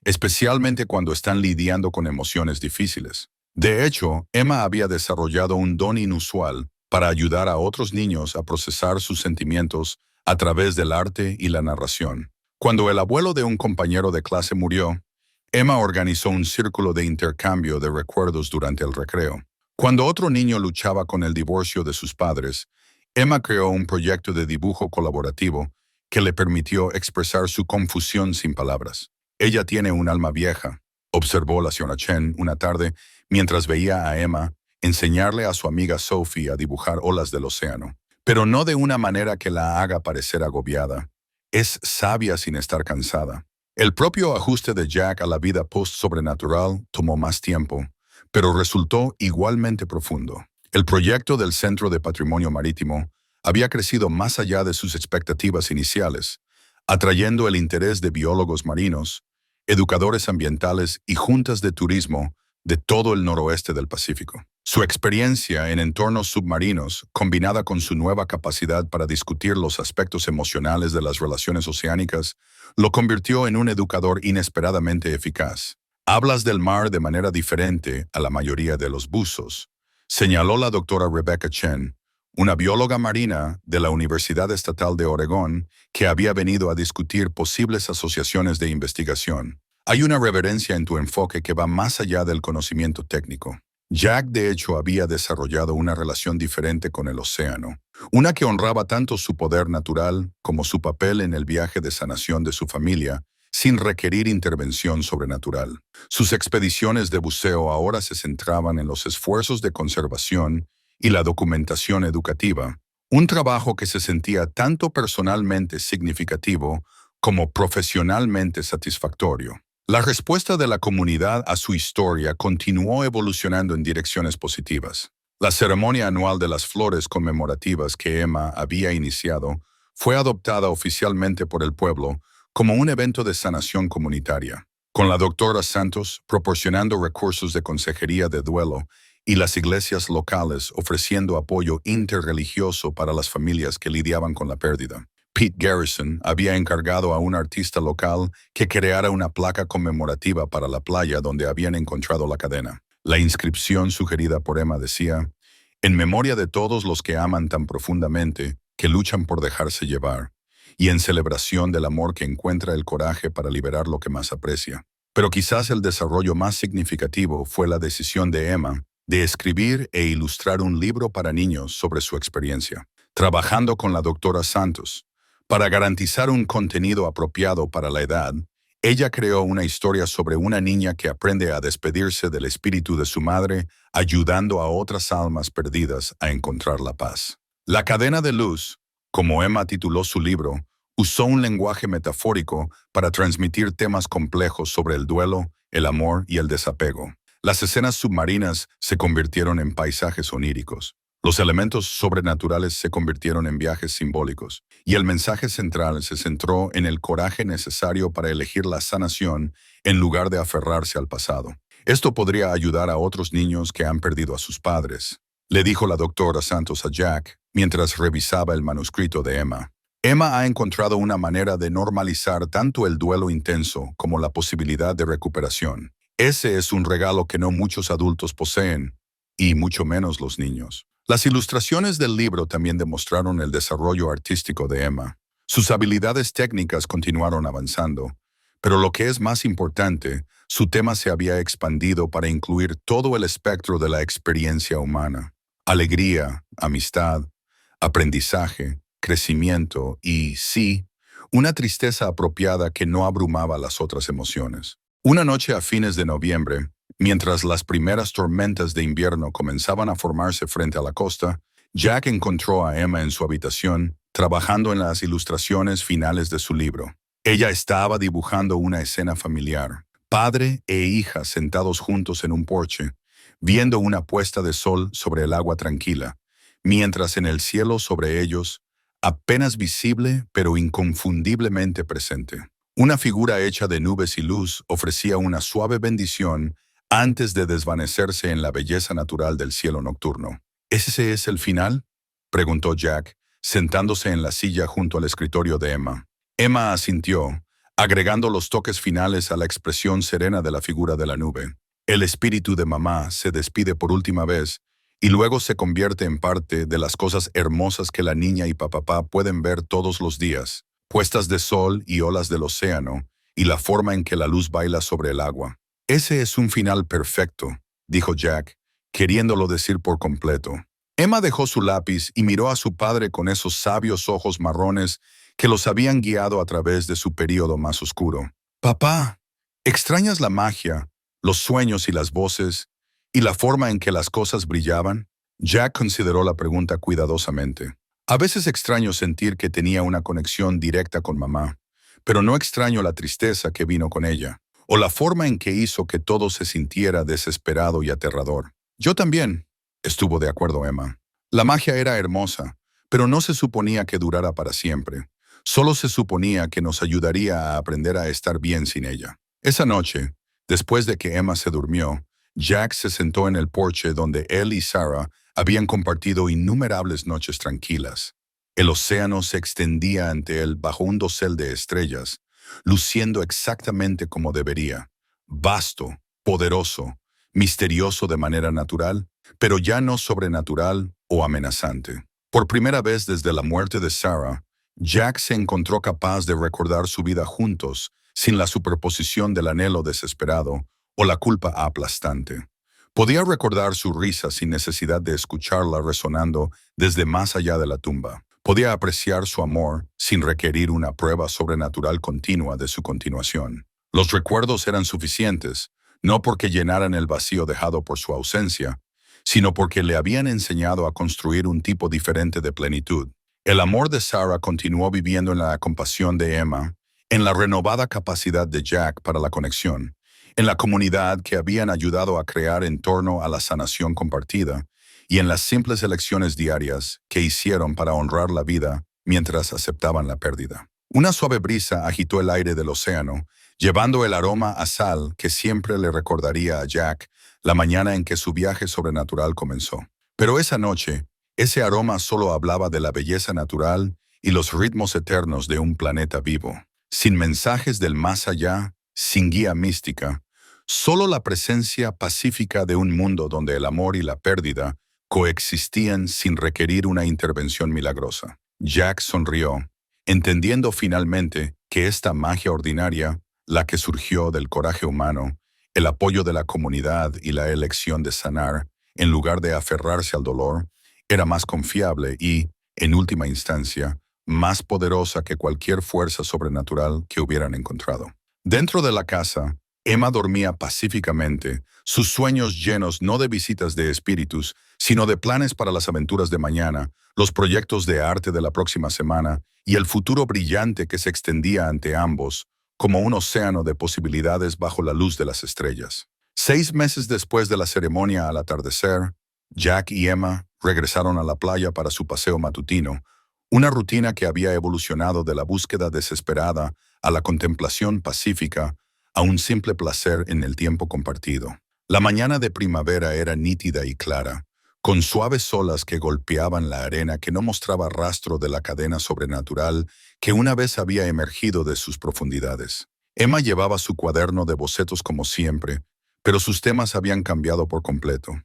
especialmente cuando están lidiando con emociones difíciles. De hecho, Emma había desarrollado un don inusual para ayudar a otros niños a procesar sus sentimientos a través del arte y la narración. Cuando el abuelo de un compañero de clase murió, Emma organizó un círculo de intercambio de recuerdos durante el recreo. Cuando otro niño luchaba con el divorcio de sus padres, Emma creó un proyecto de dibujo colaborativo que le permitió expresar su confusión sin palabras. Ella tiene un alma vieja, observó la señora Chen una tarde mientras veía a Emma enseñarle a su amiga Sophie a dibujar olas del océano, pero no de una manera que la haga parecer agobiada. Es sabia sin estar cansada. El propio ajuste de Jack a la vida post-sobrenatural tomó más tiempo, pero resultó igualmente profundo. El proyecto del Centro de Patrimonio Marítimo había crecido más allá de sus expectativas iniciales, atrayendo el interés de biólogos marinos, educadores ambientales y juntas de turismo de todo el noroeste del Pacífico. Su experiencia en entornos submarinos, combinada con su nueva capacidad para discutir los aspectos emocionales de las relaciones oceánicas, lo convirtió en un educador inesperadamente eficaz. Hablas del mar de manera diferente a la mayoría de los buzos, señaló la doctora Rebecca Chen, una bióloga marina de la Universidad Estatal de Oregón que había venido a discutir posibles asociaciones de investigación. Hay una reverencia en tu enfoque que va más allá del conocimiento técnico. Jack, de hecho, había desarrollado una relación diferente con el océano, una que honraba tanto su poder natural como su papel en el viaje de sanación de su familia, sin requerir intervención sobrenatural. Sus expediciones de buceo ahora se centraban en los esfuerzos de conservación y la documentación educativa, un trabajo que se sentía tanto personalmente significativo como profesionalmente satisfactorio. La respuesta de la comunidad a su historia continuó evolucionando en direcciones positivas. La ceremonia anual de las flores conmemorativas que Emma había iniciado fue adoptada oficialmente por el pueblo como un evento de sanación comunitaria, con la doctora Santos proporcionando recursos de consejería de duelo y las iglesias locales ofreciendo apoyo interreligioso para las familias que lidiaban con la pérdida. Pete Garrison había encargado a un artista local que creara una placa conmemorativa para la playa donde habían encontrado la cadena. La inscripción sugerida por Emma decía: «En memoria de todos los que aman tan profundamente, que luchan por dejarse llevar, y en celebración del amor que encuentra el coraje para liberar lo que más aprecia». Pero quizás el desarrollo más significativo fue la decisión de Emma de escribir e ilustrar un libro para niños sobre su experiencia, trabajando con la doctora Santos. Para garantizar un contenido apropiado para la edad, ella creó una historia sobre una niña que aprende a despedirse del espíritu de su madre, ayudando a otras almas perdidas a encontrar la paz. La cadena de luz, como Emma tituló su libro, usó un lenguaje metafórico para transmitir temas complejos sobre el duelo, el amor y el desapego. Las escenas submarinas se convirtieron en paisajes oníricos. Los elementos sobrenaturales se convirtieron en viajes simbólicos, y el mensaje central se centró en el coraje necesario para elegir la sanación en lugar de aferrarse al pasado. Esto podría ayudar a otros niños que han perdido a sus padres, le dijo la doctora Santos a Jack mientras revisaba el manuscrito de Emma. Emma ha encontrado una manera de normalizar tanto el duelo intenso como la posibilidad de recuperación. Ese es un regalo que no muchos adultos poseen, y mucho menos los niños. Las ilustraciones del libro también demostraron el desarrollo artístico de Emma. Sus habilidades técnicas continuaron avanzando, pero lo que es más importante, su tema se había expandido para incluir todo el espectro de la experiencia humana: alegría, amistad, aprendizaje, crecimiento y, sí, una tristeza apropiada que no abrumaba las otras emociones. Una noche a fines de noviembre, mientras las primeras tormentas de invierno comenzaban a formarse frente a la costa, Jack encontró a Emma en su habitación, trabajando en las ilustraciones finales de su libro. Ella estaba dibujando una escena familiar, padre e hija sentados juntos en un porche, viendo una puesta de sol sobre el agua tranquila, mientras en el cielo sobre ellos, apenas visible pero inconfundiblemente presente, una figura hecha de nubes y luz ofrecía una suave bendición antes de desvanecerse en la belleza natural del cielo nocturno. ¿Ese es el final?, preguntó Jack, sentándose en la silla junto al escritorio de Emma. Emma asintió, agregando los toques finales a la expresión serena de la figura de la nube. El espíritu de mamá se despide por última vez y luego se convierte en parte de las cosas hermosas que la niña y papá pueden ver todos los días, puestas de sol y olas del océano, y la forma en que la luz baila sobre el agua. Ese es un final perfecto, dijo Jack, queriéndolo decir por completo. Emma dejó su lápiz y miró a su padre con esos sabios ojos marrones que los habían guiado a través de su período más oscuro. Papá, ¿extrañas la magia, los sueños y las voces, y la forma en que las cosas brillaban? Jack consideró la pregunta cuidadosamente. A veces extraño sentir que tenía una conexión directa con mamá, pero no extraño la tristeza que vino con ella, o la forma en que hizo que todo se sintiera desesperado y aterrador. Yo también, estuvo de acuerdo Emma. La magia era hermosa, pero no se suponía que durara para siempre. Solo se suponía que nos ayudaría a aprender a estar bien sin ella. Esa noche, después de que Emma se durmió, Jack se sentó en el porche donde él y Sarah habían compartido innumerables noches tranquilas. El océano se extendía ante él bajo un dosel de estrellas, luciendo exactamente como debería, vasto, poderoso, misterioso de manera natural, pero ya no sobrenatural o amenazante. Por primera vez desde la muerte de Sarah, Jack se encontró capaz de recordar su vida juntos sin la superposición del anhelo desesperado o la culpa aplastante. Podía recordar su risa sin necesidad de escucharla resonando desde más allá de la tumba. Podía apreciar su amor sin requerir una prueba sobrenatural continua de su continuación. Los recuerdos eran suficientes, no porque llenaran el vacío dejado por su ausencia, sino porque le habían enseñado a construir un tipo diferente de plenitud. El amor de Sarah continuó viviendo en la compasión de Emma, en la renovada capacidad de Jack para la conexión, en la comunidad que habían ayudado a crear en torno a la sanación compartida, y en las simples elecciones diarias que hicieron para honrar la vida mientras aceptaban la pérdida. Una suave brisa agitó el aire del océano, llevando el aroma a sal que siempre le recordaría a Jack la mañana en que su viaje sobrenatural comenzó. Pero esa noche, ese aroma solo hablaba de la belleza natural y los ritmos eternos de un planeta vivo. Sin mensajes del más allá, sin guía mística, solo la presencia pacífica de un mundo donde el amor y la pérdida coexistían sin requerir una intervención milagrosa. Jack sonrió, entendiendo finalmente que esta magia ordinaria, la que surgió del coraje humano, el apoyo de la comunidad y la elección de sanar, en lugar de aferrarse al dolor, era más confiable y, en última instancia, más poderosa que cualquier fuerza sobrenatural que hubieran encontrado. Dentro de la casa, Emma dormía pacíficamente, sus sueños llenos no de visitas de espíritus, sino de planes para las aventuras de mañana, los proyectos de arte de la próxima semana y el futuro brillante que se extendía ante ambos, como un océano de posibilidades bajo la luz de las estrellas. 6 meses después de la ceremonia al atardecer, Jack y Emma regresaron a la playa para su paseo matutino, una rutina que había evolucionado de la búsqueda desesperada a la contemplación pacífica, a un simple placer en el tiempo compartido. La mañana de primavera era nítida y clara, con suaves olas que golpeaban la arena que no mostraba rastro de la cadena sobrenatural que una vez había emergido de sus profundidades. Emma llevaba su cuaderno de bocetos como siempre, pero sus temas habían cambiado por completo.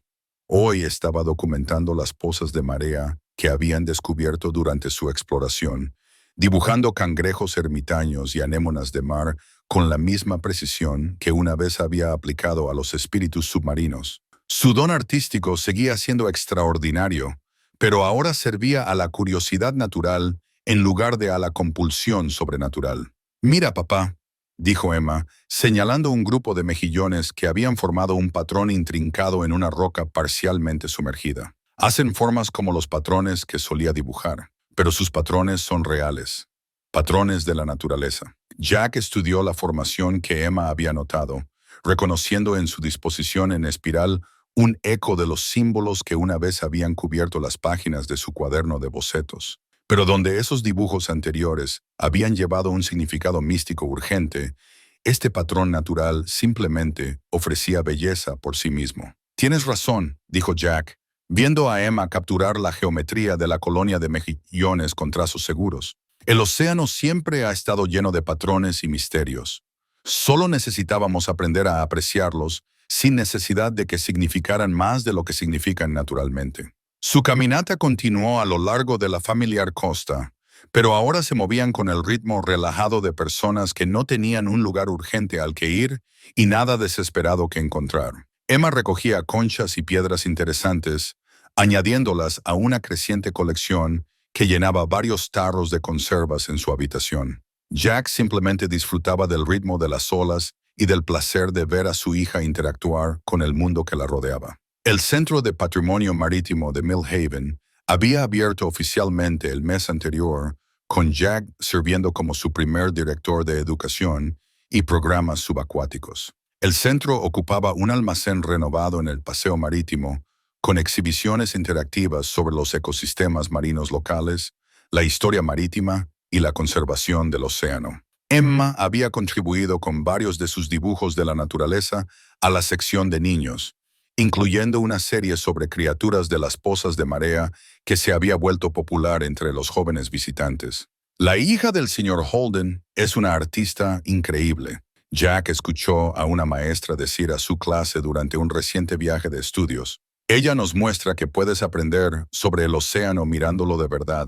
Hoy estaba documentando las pozas de marea que habían descubierto durante su exploración, dibujando cangrejos ermitaños y anémonas de mar con la misma precisión que una vez había aplicado a los espíritus submarinos. Su don artístico seguía siendo extraordinario, pero ahora servía a la curiosidad natural en lugar de a la compulsión sobrenatural. «Mira, papá», dijo Emma, señalando un grupo de mejillones que habían formado un patrón intrincado en una roca parcialmente sumergida. Hacen formas como los patrones que solía dibujar, pero sus patrones son reales, patrones de la naturaleza. Jack estudió la formación que Emma había notado, reconociendo en su disposición en espiral un eco de los símbolos que una vez habían cubierto las páginas de su cuaderno de bocetos. Pero donde esos dibujos anteriores habían llevado un significado místico urgente, este patrón natural simplemente ofrecía belleza por sí mismo. «Tienes razón», dijo Jack, viendo a Emma capturar la geometría de la colonia de mejillones con trazos seguros. «El océano siempre ha estado lleno de patrones y misterios. Solo necesitábamos aprender a apreciarlos sin necesidad de que significaran más de lo que significan naturalmente». Su caminata continuó a lo largo de la familiar costa, pero ahora se movían con el ritmo relajado de personas que no tenían un lugar urgente al que ir y nada desesperado que encontrar. Emma recogía conchas y piedras interesantes, añadiéndolas a una creciente colección que llenaba varios tarros de conservas en su habitación. Jack simplemente disfrutaba del ritmo de las olas y del placer de ver a su hija interactuar con el mundo que la rodeaba. El Centro de Patrimonio Marítimo de Millhaven había abierto oficialmente el mes anterior, con Jack sirviendo como su primer director de educación y programas subacuáticos. El centro ocupaba un almacén renovado en el paseo marítimo, con exhibiciones interactivas sobre los ecosistemas marinos locales, la historia marítima y la conservación del océano. Emma había contribuido con varios de sus dibujos de la naturaleza a la sección de niños, incluyendo una serie sobre criaturas de las pozas de marea que se había vuelto popular entre los jóvenes visitantes. «La hija del señor Holden es una artista increíble», Jack escuchó a una maestra decir a su clase durante un reciente viaje de estudios. «Ella nos muestra que puedes aprender sobre el océano mirándolo de verdad,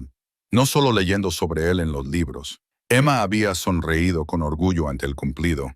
no solo leyendo sobre él en los libros». Emma había sonreído con orgullo ante el cumplido,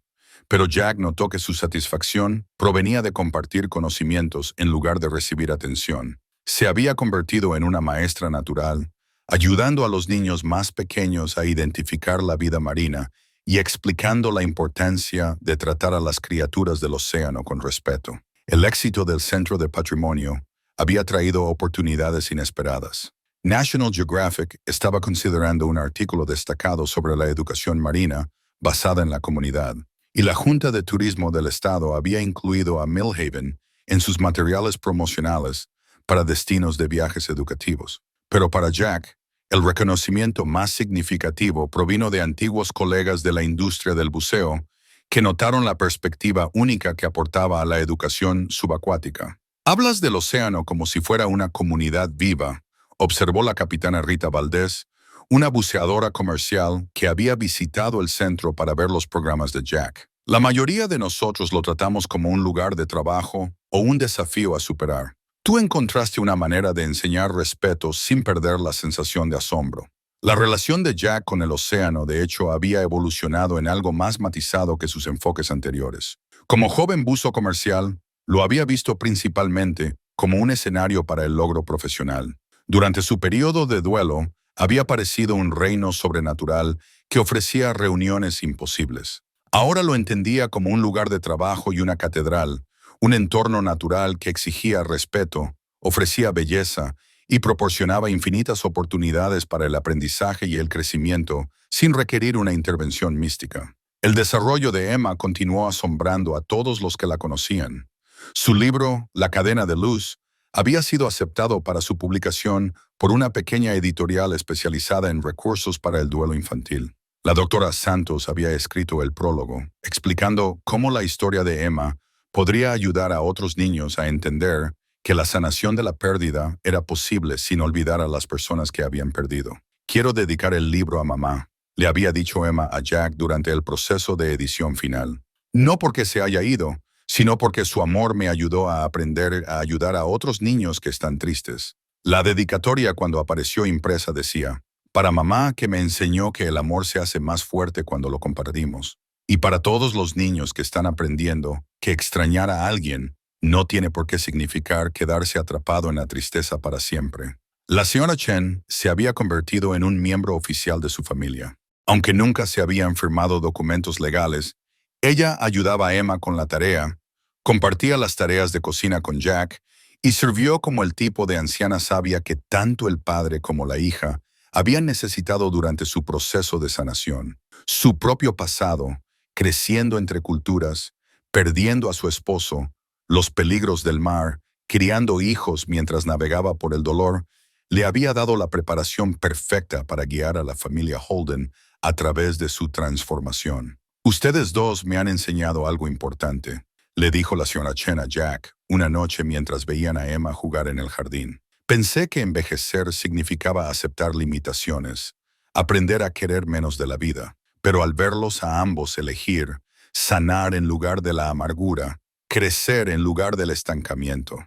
pero Jack notó que su satisfacción provenía de compartir conocimientos en lugar de recibir atención. Se había convertido en una maestra natural, ayudando a los niños más pequeños a identificar la vida marina y explicando la importancia de tratar a las criaturas del océano con respeto. El éxito del Centro de Patrimonio había traído oportunidades inesperadas. National Geographic estaba considerando un artículo destacado sobre la educación marina basada en la comunidad, y la Junta de Turismo del Estado había incluido a Millhaven en sus materiales promocionales para destinos de viajes educativos. Pero para Jack, el reconocimiento más significativo provino de antiguos colegas de la industria del buceo que notaron la perspectiva única que aportaba a la educación subacuática. «Hablas del océano como si fuera una comunidad viva», observó la capitana Rita Valdés, una buceadora comercial que había visitado el centro para ver los programas de Jack. «La mayoría de nosotros lo tratamos como un lugar de trabajo o un desafío a superar. Tú encontraste una manera de enseñar respeto sin perder la sensación de asombro». La relación de Jack con el océano, de hecho, había evolucionado en algo más matizado que sus enfoques anteriores. Como joven buzo comercial, lo había visto principalmente como un escenario para el logro profesional. Durante su periodo de duelo, había parecido un reino sobrenatural que ofrecía reuniones imposibles. Ahora lo entendía como un lugar de trabajo y una catedral, un entorno natural que exigía respeto, ofrecía belleza y proporcionaba infinitas oportunidades para el aprendizaje y el crecimiento sin requerir una intervención mística. El desarrollo de Emma continuó asombrando a todos los que la conocían. Su libro, La cadena de luz, había sido aceptado para su publicación por una pequeña editorial especializada en recursos para el duelo infantil. La doctora Santos había escrito el prólogo, explicando cómo la historia de Emma podría ayudar a otros niños a entender que la sanación de la pérdida era posible sin olvidar a las personas que habían perdido. «Quiero dedicar el libro a mamá», le había dicho Emma a Jack durante el proceso de edición final. «No porque se haya ido, sino porque su amor me ayudó a aprender a ayudar a otros niños que están tristes». La dedicatoria, cuando apareció impresa, decía: «Para mamá, que me enseñó que el amor se hace más fuerte cuando lo compartimos. Y para todos los niños que están aprendiendo que extrañar a alguien no tiene por qué significar quedarse atrapado en la tristeza para siempre». La señora Chen se había convertido en un miembro oficial de su familia. Aunque nunca se habían firmado documentos legales, ella ayudaba a Emma con la tarea, compartía las tareas de cocina con Jack y sirvió como el tipo de anciana sabia que tanto el padre como la hija habían necesitado durante su proceso de sanación. Su propio pasado, creciendo entre culturas, perdiendo a su esposo, los peligros del mar, criando hijos mientras navegaba por el dolor, le había dado la preparación perfecta para guiar a la familia Holden a través de su transformación. Ustedes dos me han enseñado algo importante, le dijo la señora Chen a Jack una noche mientras veían a Emma jugar en el jardín. Pensé que envejecer significaba aceptar limitaciones, aprender a querer menos de la vida, pero al verlos a ambos elegir, sanar en lugar de la amargura, crecer en lugar del estancamiento,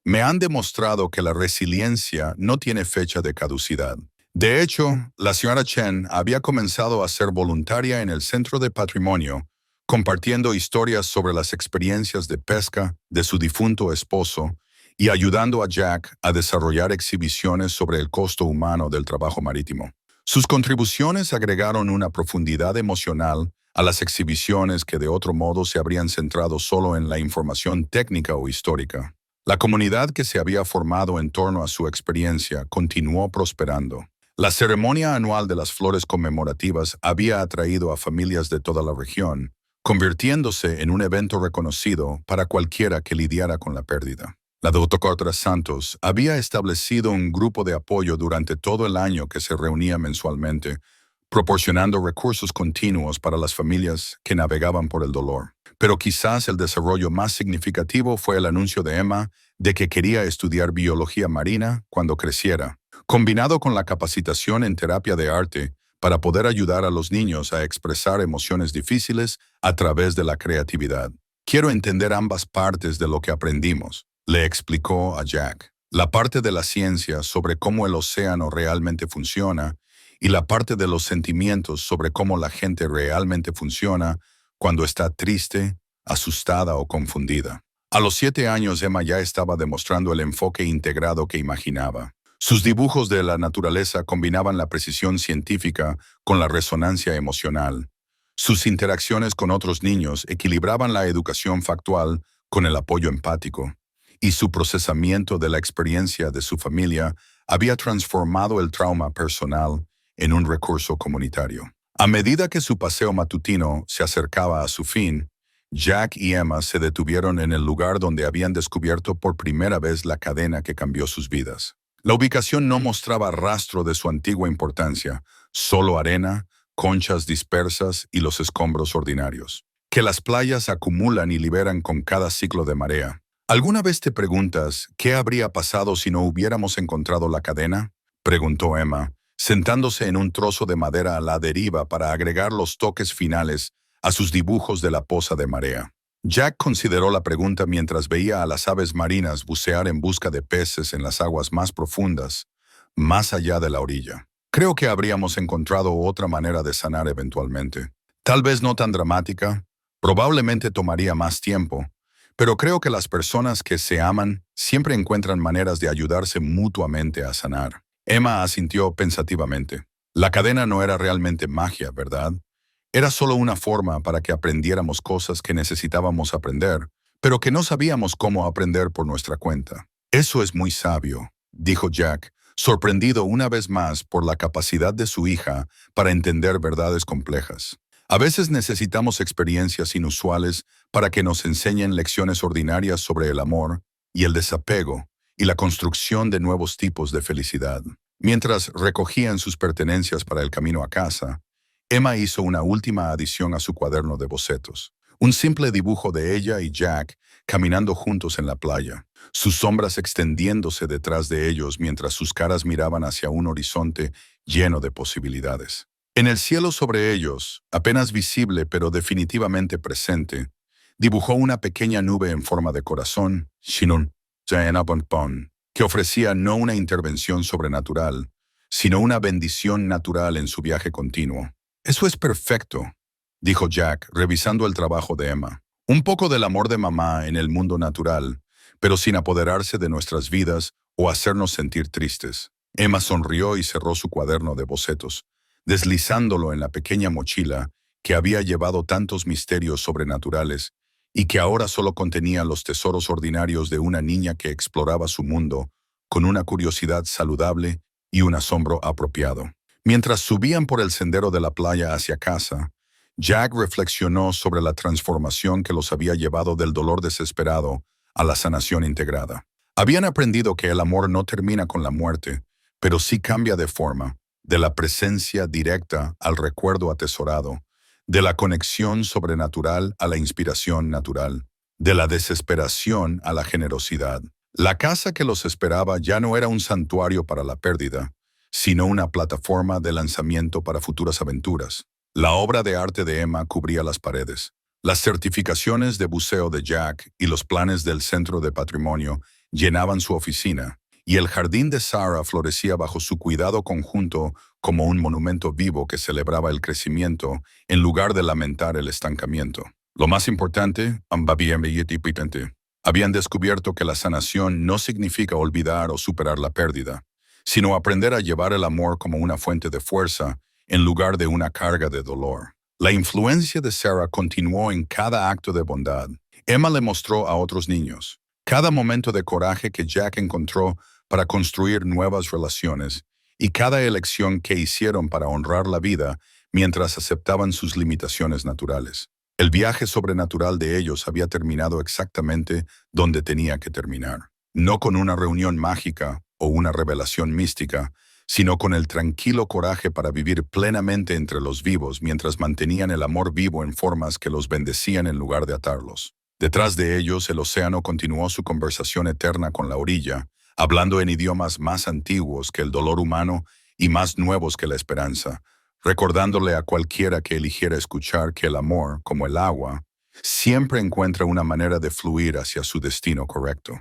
me han demostrado que la resiliencia no tiene fecha de caducidad. De hecho, la señora Chen había comenzado a ser voluntaria en el Centro de Patrimonio, compartiendo historias sobre las experiencias de pesca de su difunto esposo y ayudando a Jack a desarrollar exhibiciones sobre el costo humano del trabajo marítimo. Sus contribuciones agregaron una profundidad emocional a las exhibiciones que de otro modo se habrían centrado solo en la información técnica o histórica. La comunidad que se había formado en torno a su experiencia continuó prosperando. La ceremonia anual de las flores conmemorativas había atraído a familias de toda la región, convirtiéndose en un evento reconocido para cualquiera que lidiara con la pérdida. La Doctora Santos había establecido un grupo de apoyo durante todo el año que se reunía mensualmente, proporcionando recursos continuos para las familias que navegaban por el dolor. Pero quizás el desarrollo más significativo fue el anuncio de Emma de que quería estudiar biología marina cuando creciera, combinado con la capacitación en terapia de arte para poder ayudar a los niños a expresar emociones difíciles a través de la creatividad. Quiero entender ambas partes de lo que aprendimos, le explicó a Jack. La parte de la ciencia sobre cómo el océano realmente funciona y la parte de los sentimientos sobre cómo la gente realmente funciona cuando está triste, asustada o confundida. A los 7 años Emma ya estaba demostrando el enfoque integrado que imaginaba. Sus dibujos de la naturaleza combinaban la precisión científica con la resonancia emocional. Sus interacciones con otros niños equilibraban la educación factual con el apoyo empático, y su procesamiento de la experiencia de su familia había transformado el trauma personal en un recurso comunitario. A medida que su paseo matutino se acercaba a su fin, Jack y Emma se detuvieron en el lugar donde habían descubierto por primera vez la cadena que cambió sus vidas. La ubicación no mostraba rastro de su antigua importancia, solo arena, conchas dispersas y los escombros ordinarios, que las playas acumulan y liberan con cada ciclo de marea. ¿Alguna vez te preguntas qué habría pasado si no hubiéramos encontrado la cadena?, preguntó Emma, sentándose en un trozo de madera a la deriva para agregar los toques finales a sus dibujos de la poza de marea. Jack consideró la pregunta mientras veía a las aves marinas bucear en busca de peces en las aguas más profundas, más allá de la orilla. Creo que habríamos encontrado otra manera de sanar eventualmente. Tal vez no tan dramática, probablemente tomaría más tiempo, pero creo que las personas que se aman siempre encuentran maneras de ayudarse mutuamente a sanar. Emma asintió pensativamente. La cadena no era realmente magia, ¿verdad? Era solo una forma para que aprendiéramos cosas que necesitábamos aprender, pero que no sabíamos cómo aprender por nuestra cuenta. Eso es muy sabio, dijo Jack, sorprendido una vez más por la capacidad de su hija para entender verdades complejas. A veces necesitamos experiencias inusuales para que nos enseñen lecciones ordinarias sobre el amor y el desapego y la construcción de nuevos tipos de felicidad. Mientras recogían sus pertenencias para el camino a casa, Emma hizo una última adición a su cuaderno de bocetos. Un simple dibujo de ella y Jack caminando juntos en la playa, sus sombras extendiéndose detrás de ellos mientras sus caras miraban hacia un horizonte lleno de posibilidades. En el cielo sobre ellos, apenas visible pero definitivamente presente, dibujó una pequeña nube en forma de corazón, Shinun, que ofrecía no una intervención sobrenatural, sino una bendición natural en su viaje continuo. Eso es perfecto, dijo Jack, revisando el trabajo de Emma. Un poco del amor de mamá en el mundo natural, pero sin apoderarse de nuestras vidas o hacernos sentir tristes. Emma sonrió y cerró su cuaderno de bocetos, deslizándolo en la pequeña mochila que había llevado tantos misterios sobrenaturales y que ahora solo contenía los tesoros ordinarios de una niña que exploraba su mundo con una curiosidad saludable y un asombro apropiado. Mientras subían por el sendero de la playa hacia casa, Jack reflexionó sobre la transformación que los había llevado del dolor desesperado a la sanación integrada. Habían aprendido que el amor no termina con la muerte, pero sí cambia de forma, de la presencia directa al recuerdo atesorado, de la conexión sobrenatural a la inspiración natural, de la desesperación a la generosidad. La casa que los esperaba ya no era un santuario para la pérdida, sino una plataforma de lanzamiento para futuras aventuras. La obra de arte de Emma cubría las paredes. Las certificaciones de buceo de Jack y los planes del Centro de Patrimonio llenaban su oficina, y el jardín de Sarah florecía bajo su cuidado conjunto como un monumento vivo que celebraba el crecimiento en lugar de lamentar el estancamiento. Lo más importante, habían descubierto que la sanación no significa olvidar o superar la pérdida, sino aprender a llevar el amor como una fuente de fuerza en lugar de una carga de dolor. La influencia de Sarah continuó en cada acto de bondad. Emma le mostró a otros niños cada momento de coraje que Jack encontró para construir nuevas relaciones y cada elección que hicieron para honrar la vida mientras aceptaban sus limitaciones naturales. El viaje sobrenatural de ellos había terminado exactamente donde tenía que terminar. No con una reunión mágica o una revelación mística, sino con el tranquilo coraje para vivir plenamente entre los vivos mientras mantenían el amor vivo en formas que los bendecían en lugar de atarlos. Detrás de ellos, el océano continuó su conversación eterna con la orilla, hablando en idiomas más antiguos que el dolor humano y más nuevos que la esperanza, recordándole a cualquiera que eligiera escuchar que el amor, como el agua, siempre encuentra una manera de fluir hacia su destino correcto.